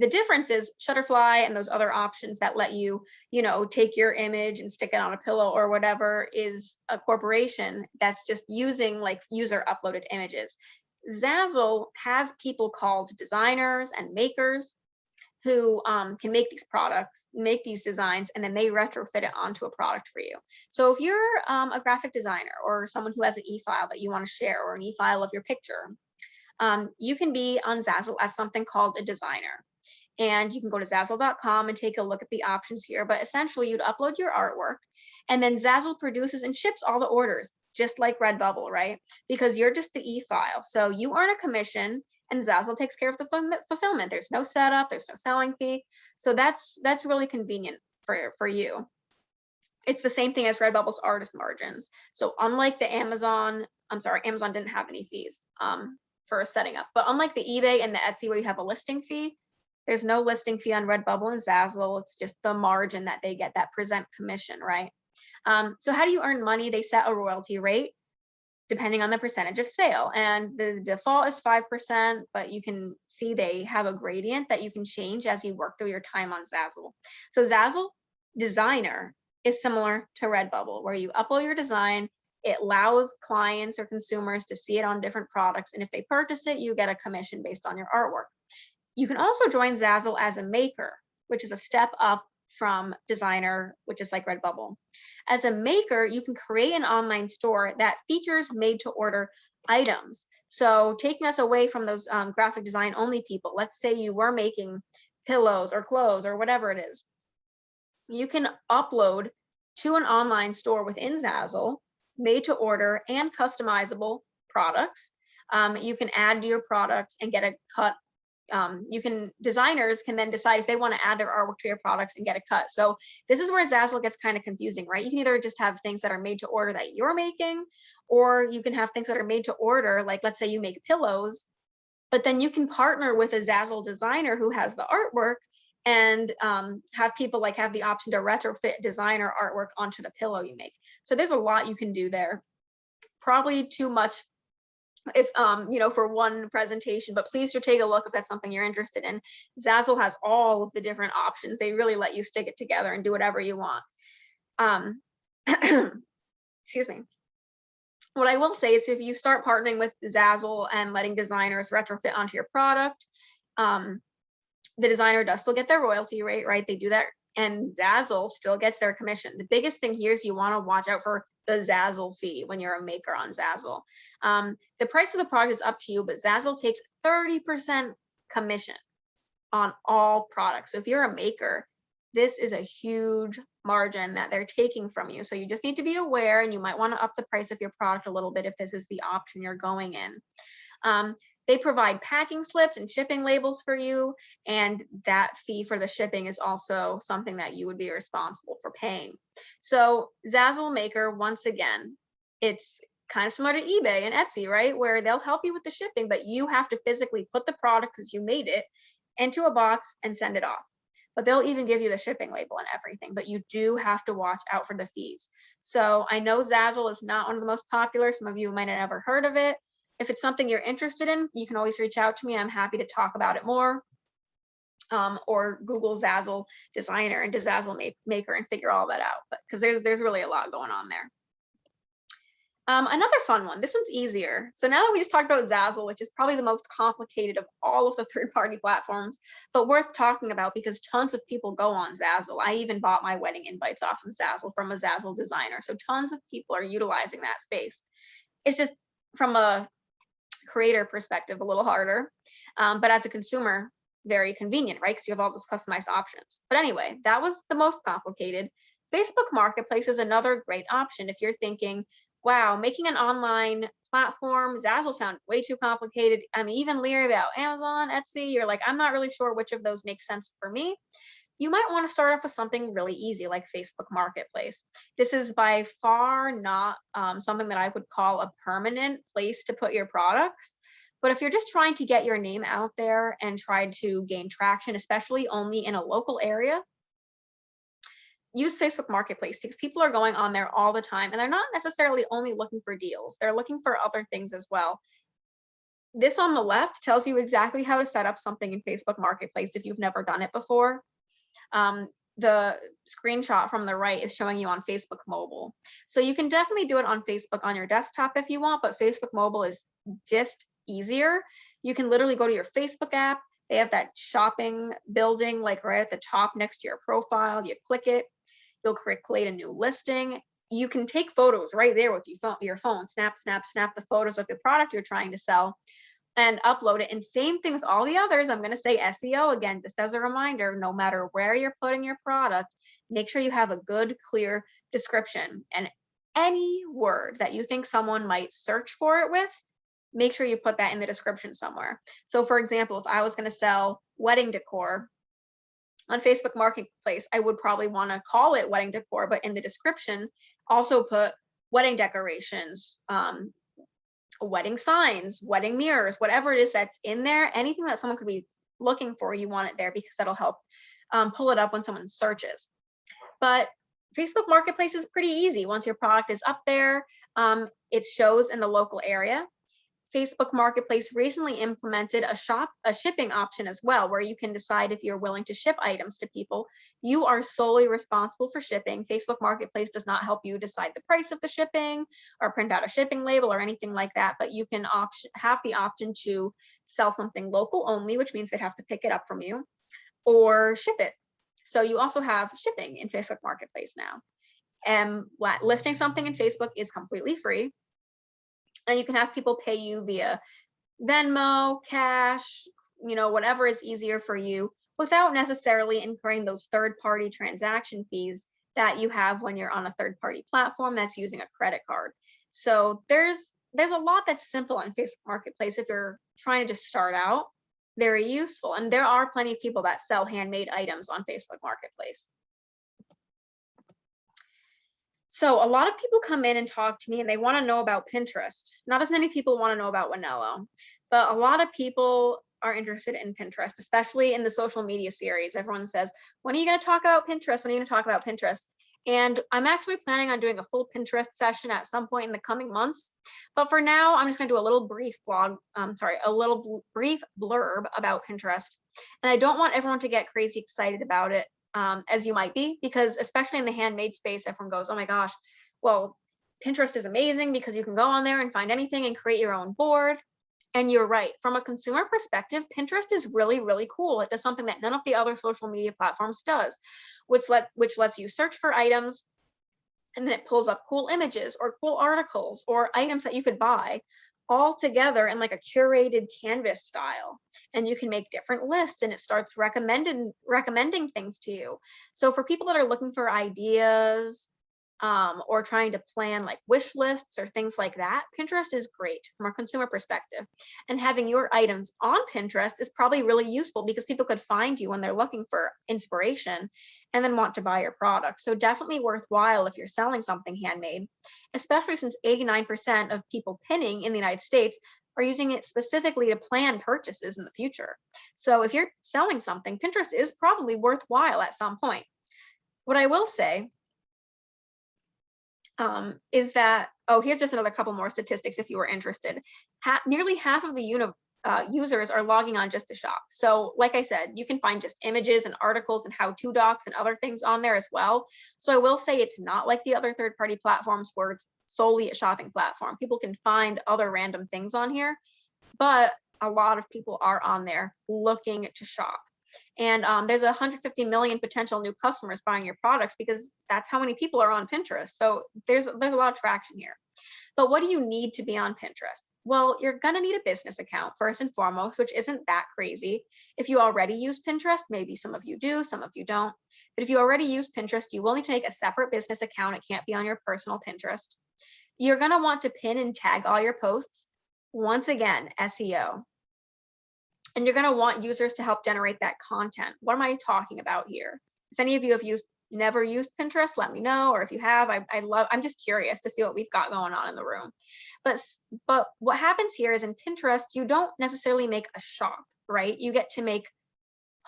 The difference is Shutterfly and those other options that let you, take your image and stick it on a pillow or whatever is a corporation that's just using like user uploaded images. Zazzle has people called designers and makers who can make these products, make these designs, and then they retrofit it onto a product for you. So if you're a graphic designer or someone who has an e-file that you want to share, or an e-file of your picture, you can be on Zazzle as something called a designer. And you can go to Zazzle.com and take a look at the options here. But essentially, you'd upload your artwork, and then Zazzle produces and ships all the orders, just like Redbubble, right? Because you're just the e-file. So you earn a commission, and Zazzle takes care of the fulfillment. There's no setup, there's no selling fee. So that's really convenient for you. It's the same thing as Redbubble's artist margins. So unlike the Amazon didn't have any fees for setting up. But unlike the eBay and the Etsy where you have a listing fee, there's no listing fee on Redbubble and Zazzle. It's just the margin that they get, that present commission, right? So how do you earn money? They set a royalty rate depending on the percentage of sale. And the default is 5%, but you can see they have a gradient that you can change as you work through your time on Zazzle. So Zazzle Designer is similar to Redbubble, where you upload your design. It allows clients or consumers to see it on different products. And if they purchase it, you get a commission based on your artwork. You can also join Zazzle as a maker, which is a step up from designer, which is like Redbubble. As a maker, you can create an online store that features made to order items. So taking us away from those graphic design only people, let's say you were making pillows or clothes or whatever it is, you can upload to an online store within Zazzle, made to order and customizable products. You can add your products and get a cut. Designers can then decide if they want to add their artwork to your products and get a cut. So this is where Zazzle gets kind of confusing, right? You can either just have things that are made to order that you're making, or you can have things that are made to order, like let's say you make pillows, but then you can partner with a Zazzle designer who has the artwork and have people like have the option to retrofit designer artwork onto the pillow you make. So there's a lot you can do there. Probably too much if for one presentation, but please do take a look if that's something you're interested in. Zazzle has all of the different options. They really let you stick it together and do whatever you want. Excuse me. What I will say is if you start partnering with Zazzle and letting designers retrofit onto your product, the designer does still get their royalty rate, right? They do that, and Zazzle still gets their commission. The biggest thing here is you want to watch out for the Zazzle fee when you're a maker on Zazzle. The price of the product is up to you, but Zazzle takes 30% commission on all products. So if you're a maker, this is a huge margin that they're taking from you. So you just need to be aware, and you might want to up the price of your product a little bit if this is the option you're going in. They provide packing slips and shipping labels for you, and that fee for the shipping is also something that you would be responsible for paying. So Zazzle Maker, once again, it's kind of similar to eBay and Etsy, right? Where they'll help you with the shipping, but you have to physically put the product, because you made it, into a box and send it off. But they'll even give you the shipping label and everything, but you do have to watch out for the fees. So I know Zazzle is not one of the most popular. Some of you might have never heard of it. If it's something you're interested in, you can always reach out to me. I'm happy to talk about it more. Or Google Zazzle Designer and Zazzle Maker and figure all that out, because there's really a lot going on there. Another fun one, this one's easier. So now that we just talked about Zazzle, which is probably the most complicated of all of the third-party platforms, but worth talking about because tons of people go on Zazzle. I even bought my wedding invites off of Zazzle from a Zazzle designer. So tons of people are utilizing that space. It's just from a creator perspective, a little harder, but as a consumer, very convenient, right? Because you have all those customized options. But anyway, that was the most complicated. Facebook Marketplace is another great option if you're thinking, wow, making an online platform, Zazzle sound way too complicated. I'm even leery about Amazon, Etsy. You're like, I'm not really sure which of those makes sense for me. You might want to start off with something really easy like Facebook Marketplace. This is by far not something that I would call a permanent place to put your products. But if you're just trying to get your name out there and try to gain traction, especially only in a local area, use Facebook Marketplace because people are going on there all the time and they're not necessarily only looking for deals, they're looking for other things as well. This on the left tells you exactly how to set up something in Facebook Marketplace if you've never done it before. The screenshot from the right is showing you on Facebook mobile. So you can definitely do it on Facebook on your desktop if you want, but Facebook mobile is just easier. You can literally go to your Facebook app. They have that shopping building like right at the top next to your profile. You click it, you'll create a new listing. You can take photos right there with your phone, snap the photos of the product you're trying to sell and upload it. And same thing with all the others. I'm going to say SEO again, just as a reminder, no matter where you're putting your product, make sure you have a good, clear description. And any word that you think someone might search for it with, make sure you put that in the description somewhere. So for example, if I was going to sell wedding decor on Facebook Marketplace, I would probably want to call it wedding decor, but in the description, also put wedding decorations, wedding signs, wedding mirrors, whatever it is that's in there, anything that someone could be looking for, you want it there because that'll help pull it up when someone searches. But Facebook Marketplace is pretty easy. Once your product is up there, it shows in the local area. Facebook Marketplace recently implemented a shipping option as well, where you can decide if you're willing to ship items to people. You are solely responsible for shipping. Facebook Marketplace does not help you decide the price of the shipping or print out a shipping label or anything like that, but you can have the option to sell something local only, which means they'd have to pick it up from you, or ship it. So you also have shipping in Facebook Marketplace now. And listing something in Facebook is completely free. And you can have people pay you via Venmo, cash, whatever is easier for you without necessarily incurring those third-party transaction fees that you have when you're on a third-party platform that's using a credit card. So there's a lot that's simple on Facebook Marketplace if you're trying to just start out. Very useful. And there are plenty of people that sell handmade items on Facebook Marketplace. So a lot of people come in and talk to me and they want to know about Pinterest. Not as many people want to know about Wanello, but a lot of people are interested in Pinterest, especially in the social media series. Everyone says, when are you going to talk about Pinterest? When are you going to talk about Pinterest? And I'm actually planning on doing a full Pinterest session at some point in the coming months. But for now, I'm just going to do a little brief brief blurb about Pinterest. And I don't want everyone to get crazy excited about it. As you might be, because especially in the handmade space, everyone goes, oh my gosh, well, Pinterest is amazing because you can go on there and find anything and create your own board. And you're right. From a consumer perspective, Pinterest is really, really cool. It does something that none of the other social media platforms does, which lets you search for items, and then it pulls up cool images or cool articles or items that you could buy all together in like a curated canvas style. And you can make different lists and it starts recommending things to you. So for people that are looking for ideas or trying to plan like wish lists or things like that, Pinterest is great from a consumer perspective. And having your items on Pinterest is probably really useful because people could find you when they're looking for inspiration and then want to buy your product. So definitely worthwhile if you're selling something handmade, especially since 89% of people pinning in the United States are using it specifically to plan purchases in the future. So if you're selling something, Pinterest is probably worthwhile at some point. What I will say is that, here's just another couple more statistics if you were interested. Nearly half of the users are logging on just to shop. So like I said, you can find just images and articles and how-to docs and other things on there as well. So I will say it's not like the other third-party platforms where it's solely a shopping platform. People can find other random things on here, but a lot of people are on there looking to shop. And there's 150 million potential new customers buying your products because that's how many people are on Pinterest. So there's a lot of traction here. But what do you need to be on Pinterest? Well, you're going to need a business account first and foremost, which isn't that crazy. If you already use Pinterest, maybe some of you do, some of you don't. But if you already use Pinterest, you will need to make a separate business account. It can't be on your personal Pinterest. You're going to want to pin and tag all your posts. Once again, SEO. And you're going to want users to help generate that content. What am I talking about here? If any of you have never used Pinterest, let me know. Or if you have, I'm just curious to see what we've got going on in the room. But what happens here is in Pinterest, you don't necessarily make a shop, right? You get to make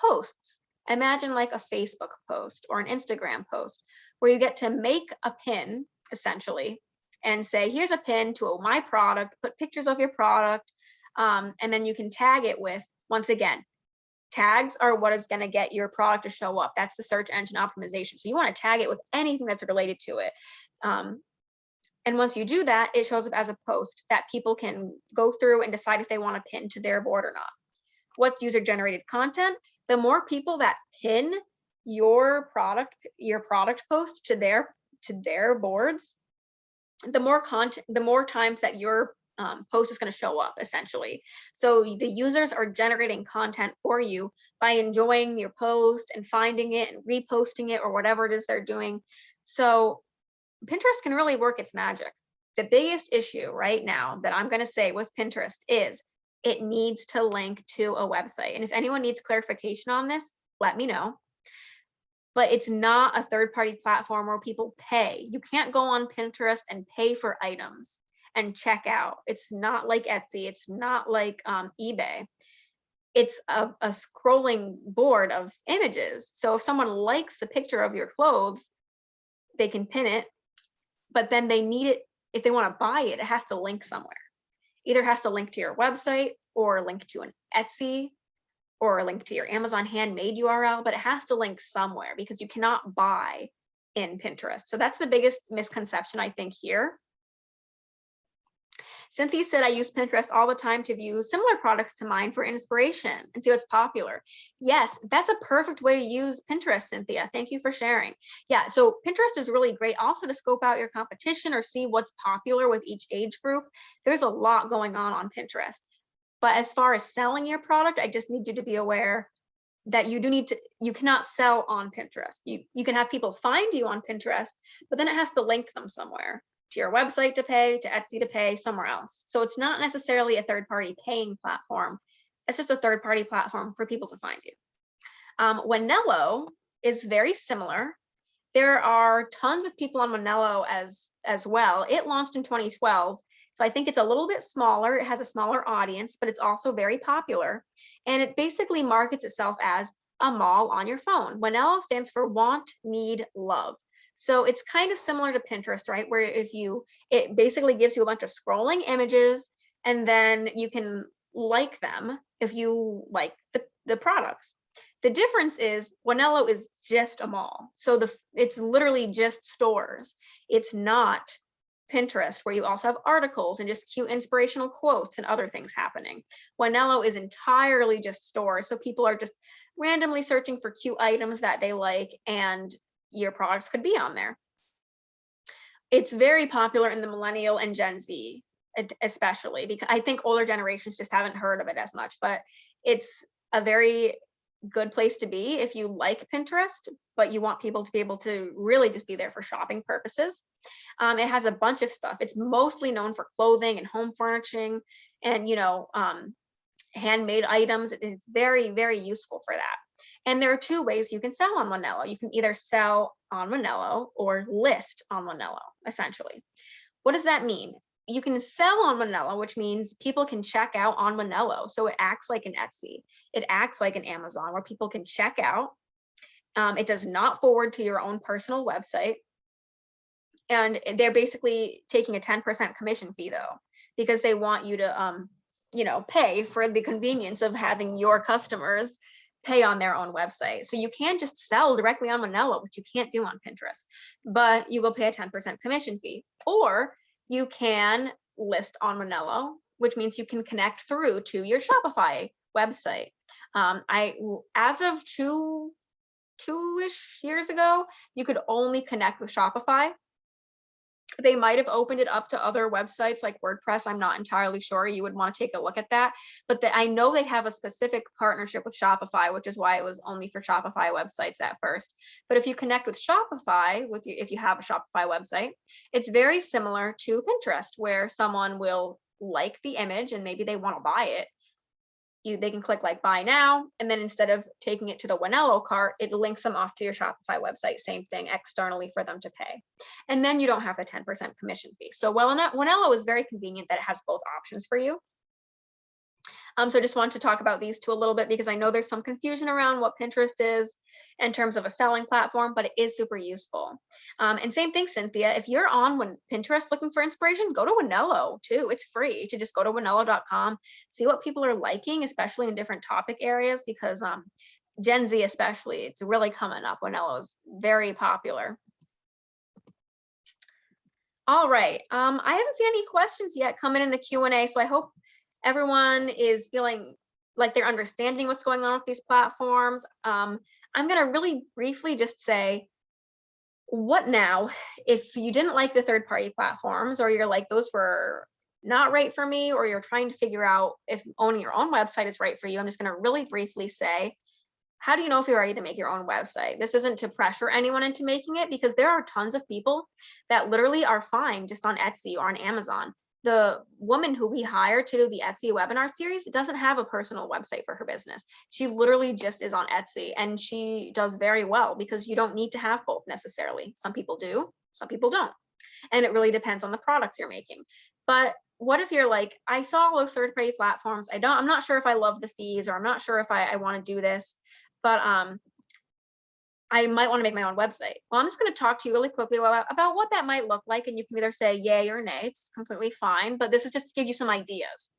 posts. Imagine like a Facebook post or an Instagram post where you get to make a pin essentially and say, here's a pin to my product, put pictures of your product, and then you can tag it with, once again, tags are what is going to get your product to show up. That's the search engine optimization. So you want to tag it with anything that's related to it. And once you do that, it shows up as a post that people can go through and decide if they want to pin to their board or not. What's user-generated content? The more people that pin your product post to their boards, the more times that your post is going to show up essentially. So the users are generating content for you by enjoying your post and finding it and reposting it or whatever it is they're doing. So Pinterest can really work its magic. The biggest issue right now that I'm going to say with Pinterest is it needs to link to a website. And if anyone needs clarification on this, let me know. But it's not a third-party platform where people pay. You can't go on Pinterest and pay for items and check out. It's not like Etsy. It's not like eBay. It's a scrolling board of images. So if someone likes the picture of your clothes, they can pin it, but then they need it. If they want to buy it, it has to link somewhere. Either has to link to your website or link to an Etsy or a link to your Amazon Handmade URL, but it has to link somewhere because you cannot buy in Pinterest. So that's the biggest misconception I think here. Cynthia said, I use Pinterest all the time to view similar products to mine for inspiration and see what's popular. Yes, that's a perfect way to use Pinterest, Cynthia. Thank you for sharing. Yeah, so Pinterest is really great also to scope out your competition or see what's popular with each age group. There's a lot going on Pinterest. But as far as selling your product, I just need you to be aware that you cannot sell on Pinterest. You can have people find you on Pinterest, but then it has to link them somewhere, to your website to pay, to Etsy to pay, somewhere else. So it's not necessarily a third-party paying platform. It's just a third-party platform for people to find you. Wanello is very similar. There are tons of people on Wanello as well. It launched in 2012. So I think it's a little bit smaller. It has a smaller audience, but it's also very popular. And it basically markets itself as a mall on your phone. Wanello stands for want, need, love. So it's kind of similar to Pinterest, right? Where it basically gives you a bunch of scrolling images and then you can like them if you like the products. The difference is Wanello is just a mall. So it's literally just stores. It's not Pinterest, where you also have articles and just cute inspirational quotes and other things happening. Wanello is entirely just stores. So people are just randomly searching for cute items that they like, and your products could be on there. It's very popular in the millennial and Gen Z, especially because I think older generations just haven't heard of it as much, but it's a very good place to be if you like Pinterest, but you want people to be able to really just be there for shopping purposes. It has a bunch of stuff. It's mostly known for clothing and home furnishing and, handmade items. It's very, very useful for that. And there are two ways you can sell on Wanello. You can either sell on Wanello or list on Wanello, essentially. What does that mean? You can sell on Wanello, which means people can check out on Wanello. So it acts like an Etsy. It acts like an Amazon where people can check out. It does not forward to your own personal website. And they're basically taking a 10% commission fee though, because they want you to, pay for the convenience of having your customers pay on their own website. So you can just sell directly on Wanello, which you can't do on Pinterest, but you will pay a 10% commission fee. Or you can list on Wanello, which means you can connect through to your Shopify website. As of two-ish years ago, you could only connect with Shopify. They might have opened it up to other websites like WordPress. I'm not entirely sure. You would want to take a look at that. But I know they have a specific partnership with Shopify, which is why it was only for Shopify websites at first. But if you connect with Shopify, if you have a Shopify website, it's very similar to Pinterest, where someone will like the image and maybe they want to buy it. They can click like buy now, and then instead of taking it to the Wanello cart, it links them off to your Shopify website, same thing externally for them to pay. And then you don't have the 10% commission fee. So Wanello is very convenient that it has both options for you. So I just wanted to talk about these two a little bit because I know there's some confusion around what Pinterest is in terms of a selling platform, but it is super useful. And same thing, Cynthia, if you're on Pinterest looking for inspiration, go to Wanello too. It's free to just go to wanello.com, see what people are liking, especially in different topic areas, because Gen Z especially, it's really coming up. Wanello is very popular. All right, I haven't seen any questions yet coming in the Q&A, so I hope everyone is feeling like they're understanding what's going on with these platforms. I'm going to really briefly just say, what now? If you didn't like the third-party platforms, or you're like, those were not right for me, or you're trying to figure out if owning your own website is right for you, I'm just going to really briefly say, how do you know if you're ready to make your own website? This isn't to pressure anyone into making it, because there are tons of people that literally are fine just on Etsy or on Amazon. The woman who we hired to do the Etsy webinar series doesn't have a personal website for her business. She literally just is on Etsy, and she does very well because you don't need to have both necessarily. Some people do, some people don't. And it really depends on the products you're making. But what if you're like, I saw all those third-party platforms. I'm not sure if I love the fees, or I'm not sure if I want to do this, but I might want to make my own website. Well, I'm just going to talk to you really quickly about what that might look like, and you can either say yay or nay. It's completely fine, but this is just to give you some ideas.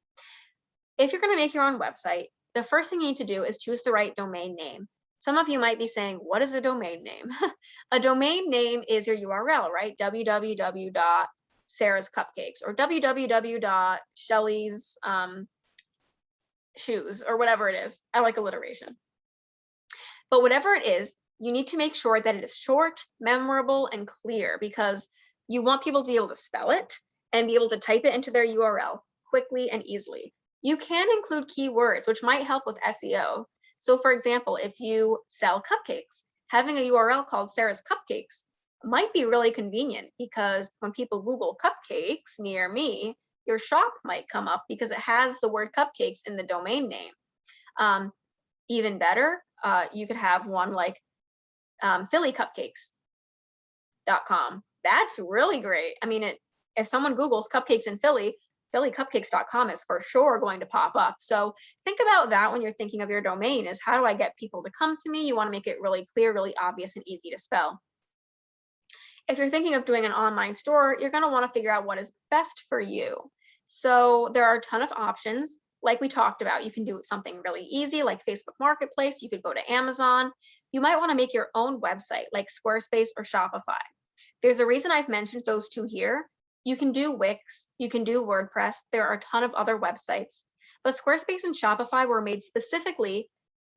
If you're going to make your own website, the first thing you need to do is choose the right domain name. Some of you might be saying, what is a domain name? A domain name is your URL, right? www.sarah's cupcakes or www.shelly's shoes, or whatever it is. I like alliteration. But whatever it is, you need to make sure that it is short, memorable, and clear, because you want people to be able to spell it and be able to type it into their URL quickly and easily. You can include keywords, which might help with SEO. So for example, if you sell cupcakes, having a URL called Sarah's Cupcakes might be really convenient, because when people Google cupcakes near me, your shop might come up because it has the word cupcakes in the domain name. Even better, you could have one like phillycupcakes.com. That's really great. I mean, if someone Googles cupcakes in Philly, phillycupcakes.com is for sure going to pop up. So think about that when you're thinking of your domain, is how do I get people to come to me? You want to make it really clear, really obvious, and easy to spell. If you're thinking of doing an online store, you're going to want to figure out what is best for you. So there are a ton of options. Like we talked about, you can do something really easy like Facebook Marketplace. You could go to Amazon. You might want to make your own website like Squarespace or Shopify. There's a reason I've mentioned those two here. You can do Wix, you can do WordPress. There are a ton of other websites, but Squarespace and Shopify were made specifically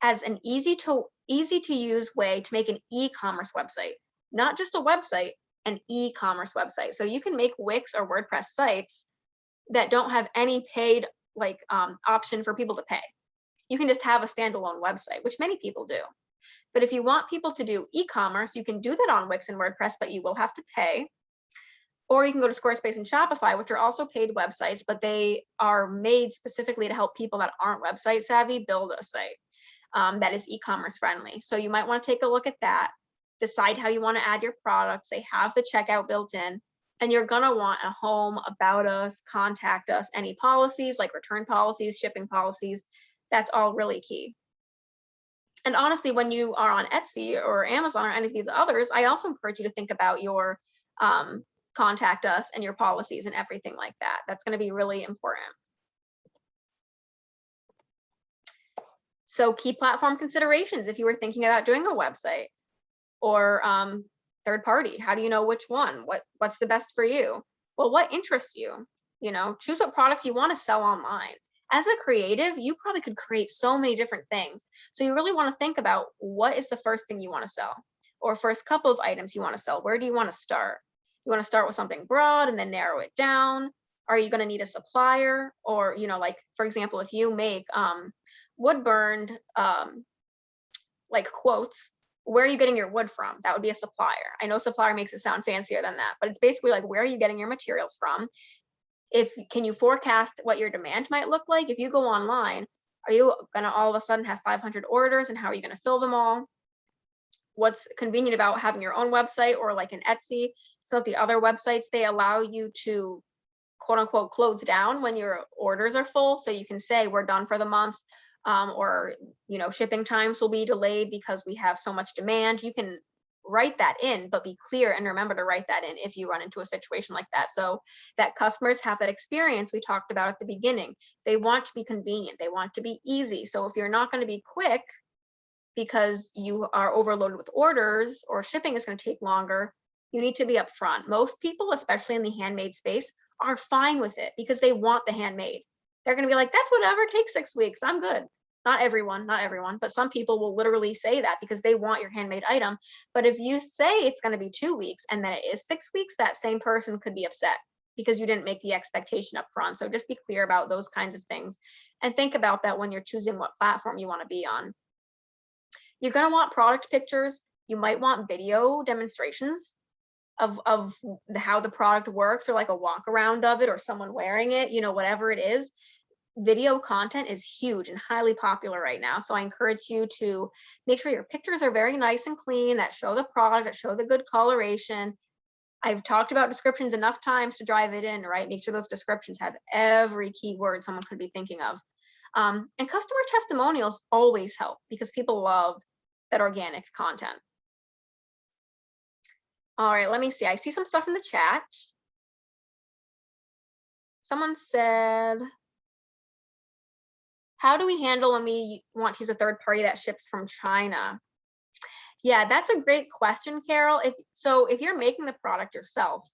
as an easy to use way to make an e-commerce website, not just a website, an e-commerce website. So you can make Wix or WordPress sites that don't have any paid option for people to pay. You can just have a standalone website, which many people do. But if you want people to do e-commerce, you can do that on Wix and WordPress, but you will have to pay. Or you can go to Squarespace and Shopify, which are also paid websites, but they are made specifically to help people that aren't website savvy build a site that is e-commerce friendly. So you might want to take a look at that, decide how you want to add your products. They have the checkout built in. And you're going to want a home, about us, contact us, any policies like return policies, shipping policies. That's all really key. And honestly, when you are on Etsy or Amazon or any of these others, I also encourage you to think about your contact us and your policies and everything like that. That's going to be really important. So key platform considerations if you were thinking about doing a website or third party. How do you know which one? What's the best for you? Well, what interests you? Choose what products you want to sell online. As a creative, you probably could create so many different things. So you really want to think about what is the first thing you want to sell, or first couple of items you want to sell. Where do you want to start? You want to start with something broad and then narrow it down? Are you going to need a supplier? Or, like, for example, if you make wood burned like quotes, where are you getting your wood from? That would be a supplier. I know supplier makes it sound fancier than that, but it's basically like, where are you getting your materials from? Can you forecast what your demand might look like? If you go online, are you going to all of a sudden have 500 orders, and how are you going to fill them all? What's convenient about having your own website or like an Etsy? So if the other websites, they allow you to quote unquote close down when your orders are full. So you can say we're done for the month, or, shipping times will be delayed because we have so much demand. You can write that in, but be clear and remember to write that in if you run into a situation like that, so that customers have that experience we talked about at the beginning. They want to be convenient. They want to be easy. So if you're not going to be quick because you are overloaded with orders or shipping is going to take longer, you need to be upfront. Most people, especially in the handmade space, are fine with it because they want the handmade. They're going to be like, that's whatever, take 6 weeks, I'm good. Not everyone, but some people will literally say that because they want your handmade item. But if you say it's going to be 2 weeks and then it is 6 weeks, that same person could be upset because you didn't make the expectation up front. So just be clear about those kinds of things and think about that when you're choosing what platform you want to be on. You're going to want product pictures. You might want video demonstrations of how the product works, or like a walk around of it, or someone wearing it, whatever it is. Video content is huge and highly popular right now. So I encourage you to make sure your pictures are very nice and clean, that show the product, that show the good coloration. I've talked about descriptions enough times to drive it in, right? Make sure those descriptions have every keyword someone could be thinking of. And customer testimonials always help because people love that organic content. All right, let me see. I see some stuff in the chat. Someone said, how do we handle when we want to use a third party that ships from China? Yeah, that's a great question, Carol. If you're making the product yourself,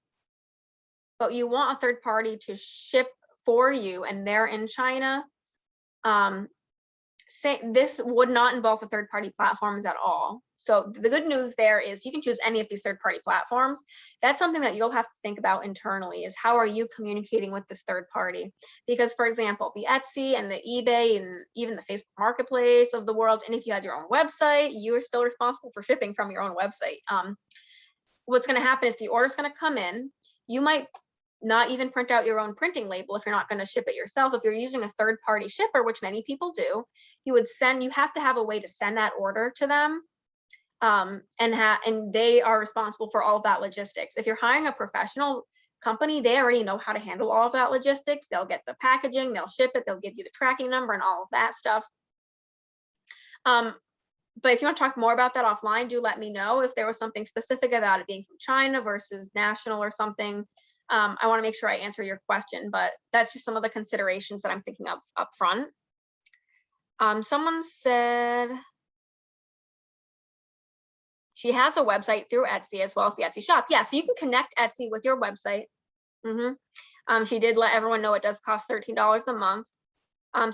but you want a third party to ship for you and they're in China, this would not involve the third party platforms at all. So the good news there is you can choose any of these third party platforms. That's something that you'll have to think about internally, is how are you communicating with this third party? Because, for example, the Etsy and the eBay and even the Facebook Marketplace of the world, and if you had your own website, you are still responsible for shipping from your own website. What's going to happen is the order's going to come in. You might not even print out your own printing label if you're not going to ship it yourself. If you're using a third party shipper, which many people do, you have to have a way to send that order to them. And they are responsible for all of that logistics. If you're hiring a professional company, they already know how to handle all of that logistics. They'll get the packaging, they'll ship it, they'll give you the tracking number and all of that stuff. But if you want to talk more about that offline, do let me know. If there was something specific about it being from China versus national or something, I want to make sure I answer your question, but that's just some of the considerations that I'm thinking of up front. Someone said she has a website through Etsy as well as the Etsy shop. Yeah, so you can connect Etsy with your website. She did let everyone know it does cost $13 a month.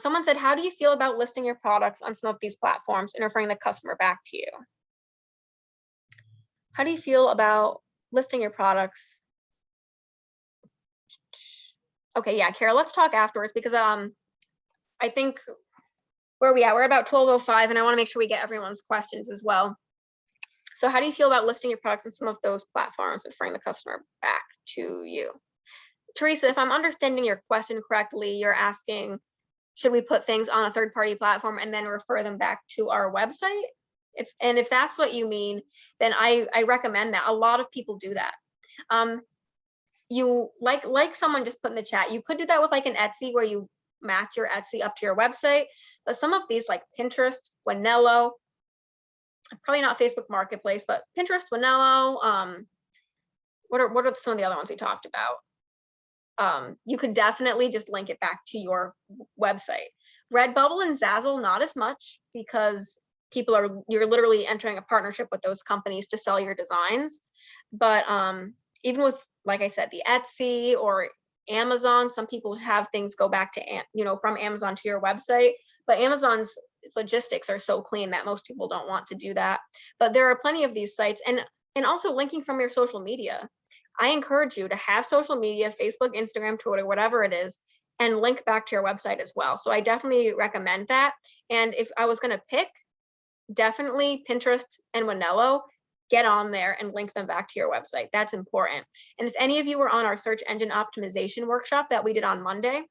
Someone said, how do you feel about listing your products on some of these platforms and referring the customer back to you? How do you feel about listing your products? Okay, yeah, Carol, let's talk afterwards because I think where are we at? We're about 12:05 and I want to make sure we get everyone's questions as well. So how do you feel about listing your products on some of those platforms and referring the customer back to you? Teresa, if I'm understanding your question correctly, you're asking, should we put things on a third-party platform and then refer them back to our website? If that's what you mean, then I recommend that. A lot of people do that. You like someone just put in the chat, you could do that with like an Etsy where you match your Etsy up to your website. But some of these like Pinterest, Wanello, probably not Facebook Marketplace, but Pinterest, Wanello, what are some of the other ones we talked about? You could definitely just link it back to your website. Redbubble and Zazzle, not as much, because you're literally entering a partnership with those companies to sell your designs. But even with, like I said, the Etsy or Amazon, some people have things go back to, from Amazon to your website, but Amazon's logistics are so clean that most people don't want to do that. But there are plenty of these sites, and also linking from your social media. I encourage you to have social media, Facebook, Instagram, Twitter, whatever it is, and link back to your website as well. So I definitely recommend that. And if I was going to pick, definitely Pinterest and Wanello, get on there and link them back to your website. That's important. And if any of you were on our search engine optimization workshop that we did on Monday,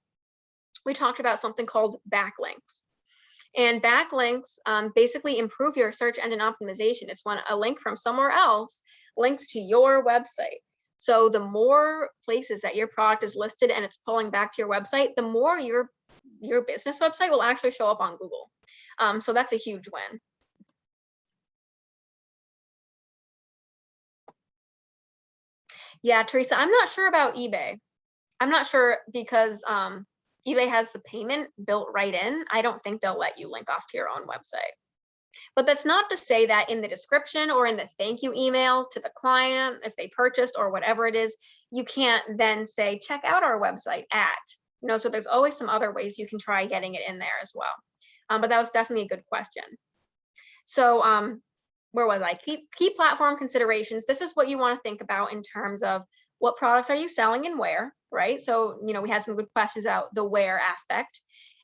we talked about something called backlinks. And backlinks basically improve your search engine optimization. It's when a link from somewhere else links to your website. So the more places that your product is listed and it's pulling back to your website, the more your business website will actually show up on Google. So that's a huge win. Yeah, Teresa, I'm not sure about eBay. I'm not sure because eBay has the payment built right in. I don't think they'll let you link off to your own website. But that's not to say that in the description or in the thank you emails to the client, if they purchased or whatever it is, you can't then say, check out our website at, so there's always some other ways you can try getting it in there as well. But that was definitely a good question. So where was I? Key platform considerations. This is what you want to think about in terms of what products are you selling and where, right? So, we had some good questions about the where aspect.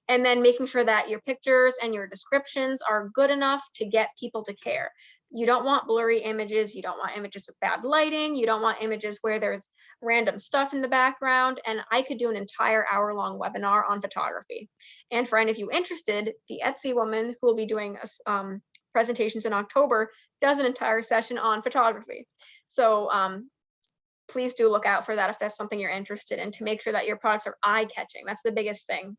And then making sure that your pictures and your descriptions are good enough to get people to care. You don't want blurry images. You don't want images with bad lighting. You don't want images where there's random stuff in the background. And I could do an entire hour-long webinar on photography. And for any of you interested, the Etsy woman who will be doing presentations in October does an entire session on photography. So please do look out for that if that's something you're interested in, to make sure that your products are eye-catching. That's the biggest thing.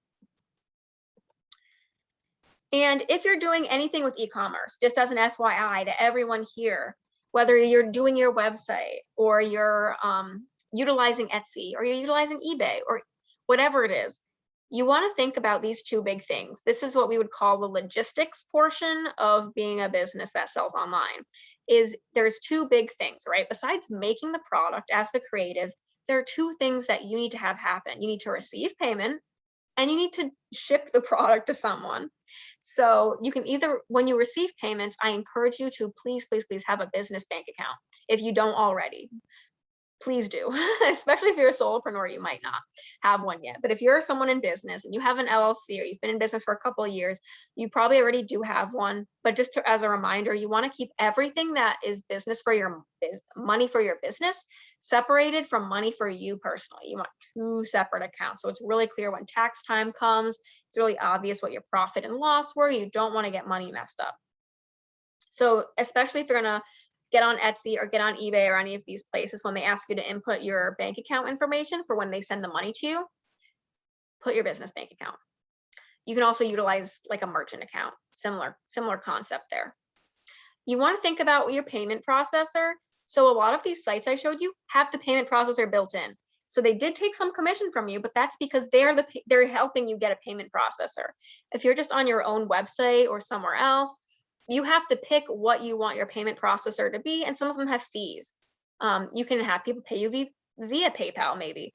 And if you're doing anything with e-commerce, just as an FYI to everyone here, whether you're doing your website or you're utilizing Etsy or you're utilizing eBay or whatever it is, you want to think about these two big things. This is what we would call the logistics portion of being a business that sells online. There's two big things, right? Besides making the product as the creative, there are two things that you need to have happen. You need to receive payment and you need to ship the product to someone. So you can either, when you receive payments, I encourage you to please have a business bank account if you don't already. Please do, especially if you're a solopreneur, you might not have one yet. But if you're someone in business and you have an LLC or you've been in business for a couple of years, you probably already do have one. But just as a reminder, you want to keep everything that is business for your money for your business separated from money for you personally. You want two separate accounts. So it's really clear when tax time comes. It's really obvious what your profit and loss were. You don't want to get money messed up. So especially if you're going to get on Etsy or get on eBay or any of these places, when they ask you to input your bank account information for when they send the money to you, put your business bank account. You can also utilize like a merchant account, similar concept there. You want to think about your payment processor. So a lot of these sites I showed you have the payment processor built in. So they did take some commission from you, but that's because they're helping you get a payment processor. If you're just on your own website or somewhere else, you have to pick what you want your payment processor to be, and some of them have fees. You can have people pay you via PayPal, maybe.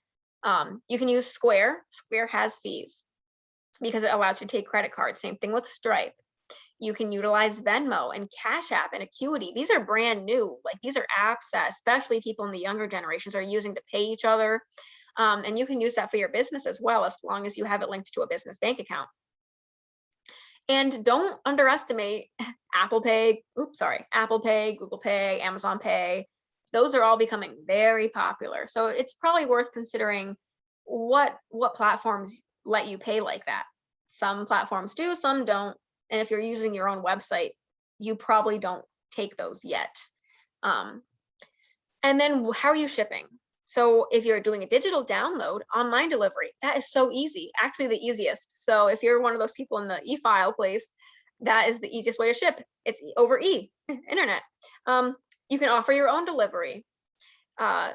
You can use Square. Square has fees because it allows you to take credit cards. Same thing with Stripe. You can utilize Venmo and Cash App and Acuity. These are brand new. Like, these are apps that especially people in the younger generations are using to pay each other. And you can use that for your business as well, as long as you have it linked to a business bank account. And don't underestimate Apple Pay, Google Pay, Amazon Pay. Those are all becoming very popular. So it's probably worth considering what platforms let you pay like that. Some platforms do, some don't. And if you're using your own website, you probably don't take those yet. And then how are you shipping? So if you're doing a digital download, online delivery, that is so easy, actually the easiest. So if you're one of those people in the e-file place, that is the easiest way to ship. It's over internet. You can offer your own delivery.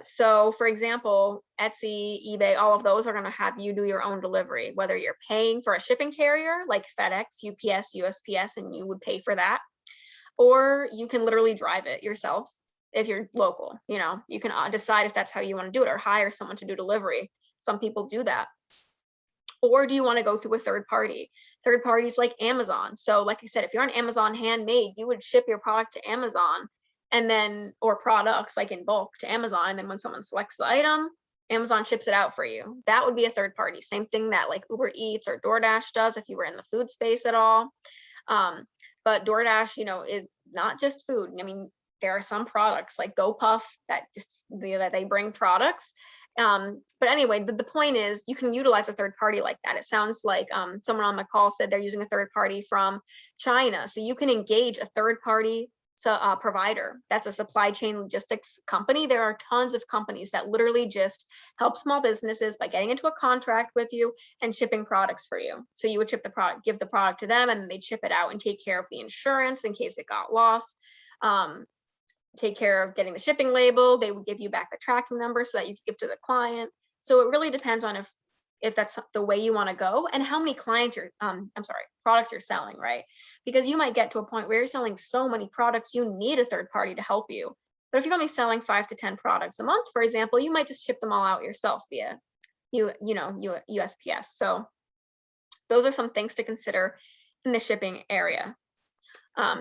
So for example, Etsy, eBay, all of those are going to have you do your own delivery, whether you're paying for a shipping carrier like FedEx, UPS, USPS, and you would pay for that, or you can literally drive it yourself. If you're local, you can decide if that's how you want to do it, or hire someone to do delivery. Some people do that. Or do you want to go through a third party? Third parties like Amazon. So like I said, if you're on Amazon Handmade, you would ship your product to Amazon and then, or products like in bulk to Amazon. And then when someone selects the item, Amazon ships it out for you. That would be a third party. Same thing that like Uber Eats or DoorDash does if you were in the food space at all. But DoorDash, you know, is not just food. I mean, there are some products like GoPuff that just that they bring products. But anyway, the point is you can utilize a third party like that. It sounds like someone on the call said they're using a third party from China. So you can engage a third party provider. That's a supply chain logistics company. There are tons of companies that literally just help small businesses by getting into a contract with you and shipping products for you. So you would ship the product, give the product to them, and they'd ship it out and take care of the insurance in case it got lost. Take care of getting the shipping label. They would give you back the tracking number so that you can give to the client. So it really depends on if that's the way you want to go and how many clients you're products you're selling, right? Because you might get to a point where you're selling so many products you need a third party to help you. But if you're only selling 5 to 10 products a month, for example, you might just ship them all out yourself via USPS. So those are some things to consider in the shipping area.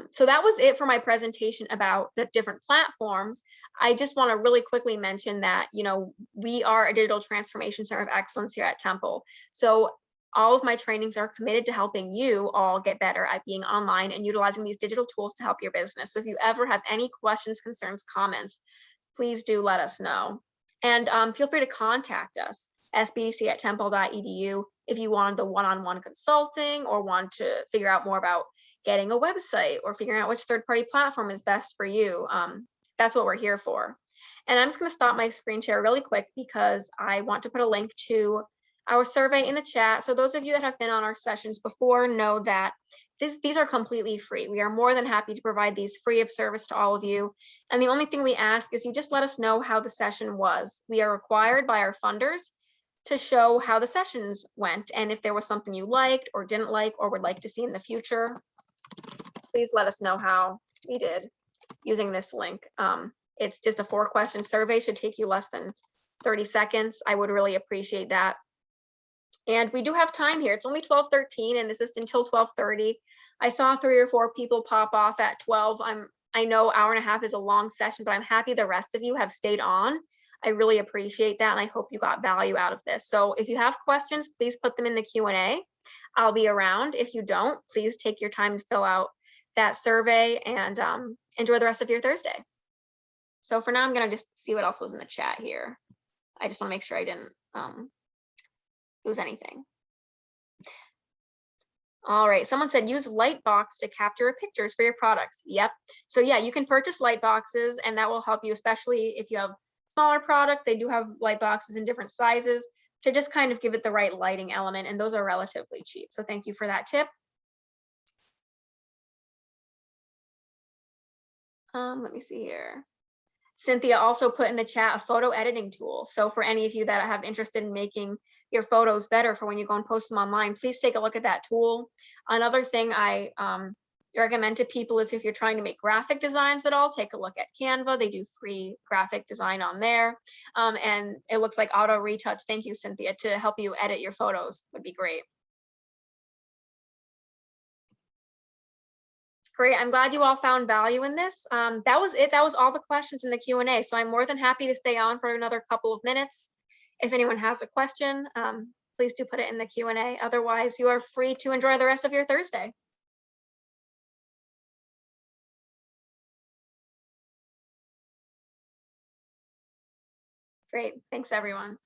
So that was it for my presentation about the different platforms. I just want to really quickly mention that, you know, we are a digital transformation center of excellence here at Temple. So all of my trainings are committed to helping you all get better at being online and utilizing these digital tools to help your business. So if you ever have any questions, concerns, comments, please do let us know. And feel free to contact us, sbdc@temple.edu, if you want the one-on-one consulting or want to figure out more about getting a website or figuring out which third-party platform is best for you. That's what we're here for. And I'm just going to stop my screen share really quick because I want to put a link to our survey in the chat. So those of you that have been on our sessions before know that these are completely free. We are more than happy to provide these free of service to all of you. And the only thing we ask is you just let us know how the session was. We are required by our funders to show how the sessions went and if there was something you liked or didn't like or would like to see in the future. Please let us know how we did using this link. It's just a 4-question survey, should take you less than 30 seconds. I would really appreciate that. And we do have time here. It's only 12:13 and this is until 12:30. I saw 3 or 4 people pop off at 12. I know hour and a half is a long session, but I'm happy the rest of you have stayed on. I really appreciate that and I hope you got value out of this. So if you have questions, please put them in the Q&A. I'll be around. If you don't, please take your time to fill out that survey and enjoy the rest of your Thursday. So for now, I'm going to just see what else was in the chat here. I just want to make sure I didn't lose anything. All right, someone said use Lightbox to capture pictures for your products. Yep. So yeah, you can purchase light boxes and that will help you, especially if you have smaller products. They do have light boxes in different sizes to just kind of give it the right lighting element, and those are relatively cheap. So thank you for that tip. Let me see here. Cynthia also put in the chat a photo editing tool. So for any of you that have interested in making your photos better for when you go and post them online, please take a look at that tool. Another thing I recommend to people is if you're trying to make graphic designs at all, take a look at Canva. They do free graphic design on there. And it looks like auto retouch. Thank you, Cynthia, to help you edit your photos would be great. Great, I'm glad you all found value in this. That was it. That was all the questions in the Q&A. So I'm more than happy to stay on for another couple of minutes. If anyone has a question, please do put it in the Q&A. Otherwise, you are free to enjoy the rest of your Thursday. Great, thanks everyone.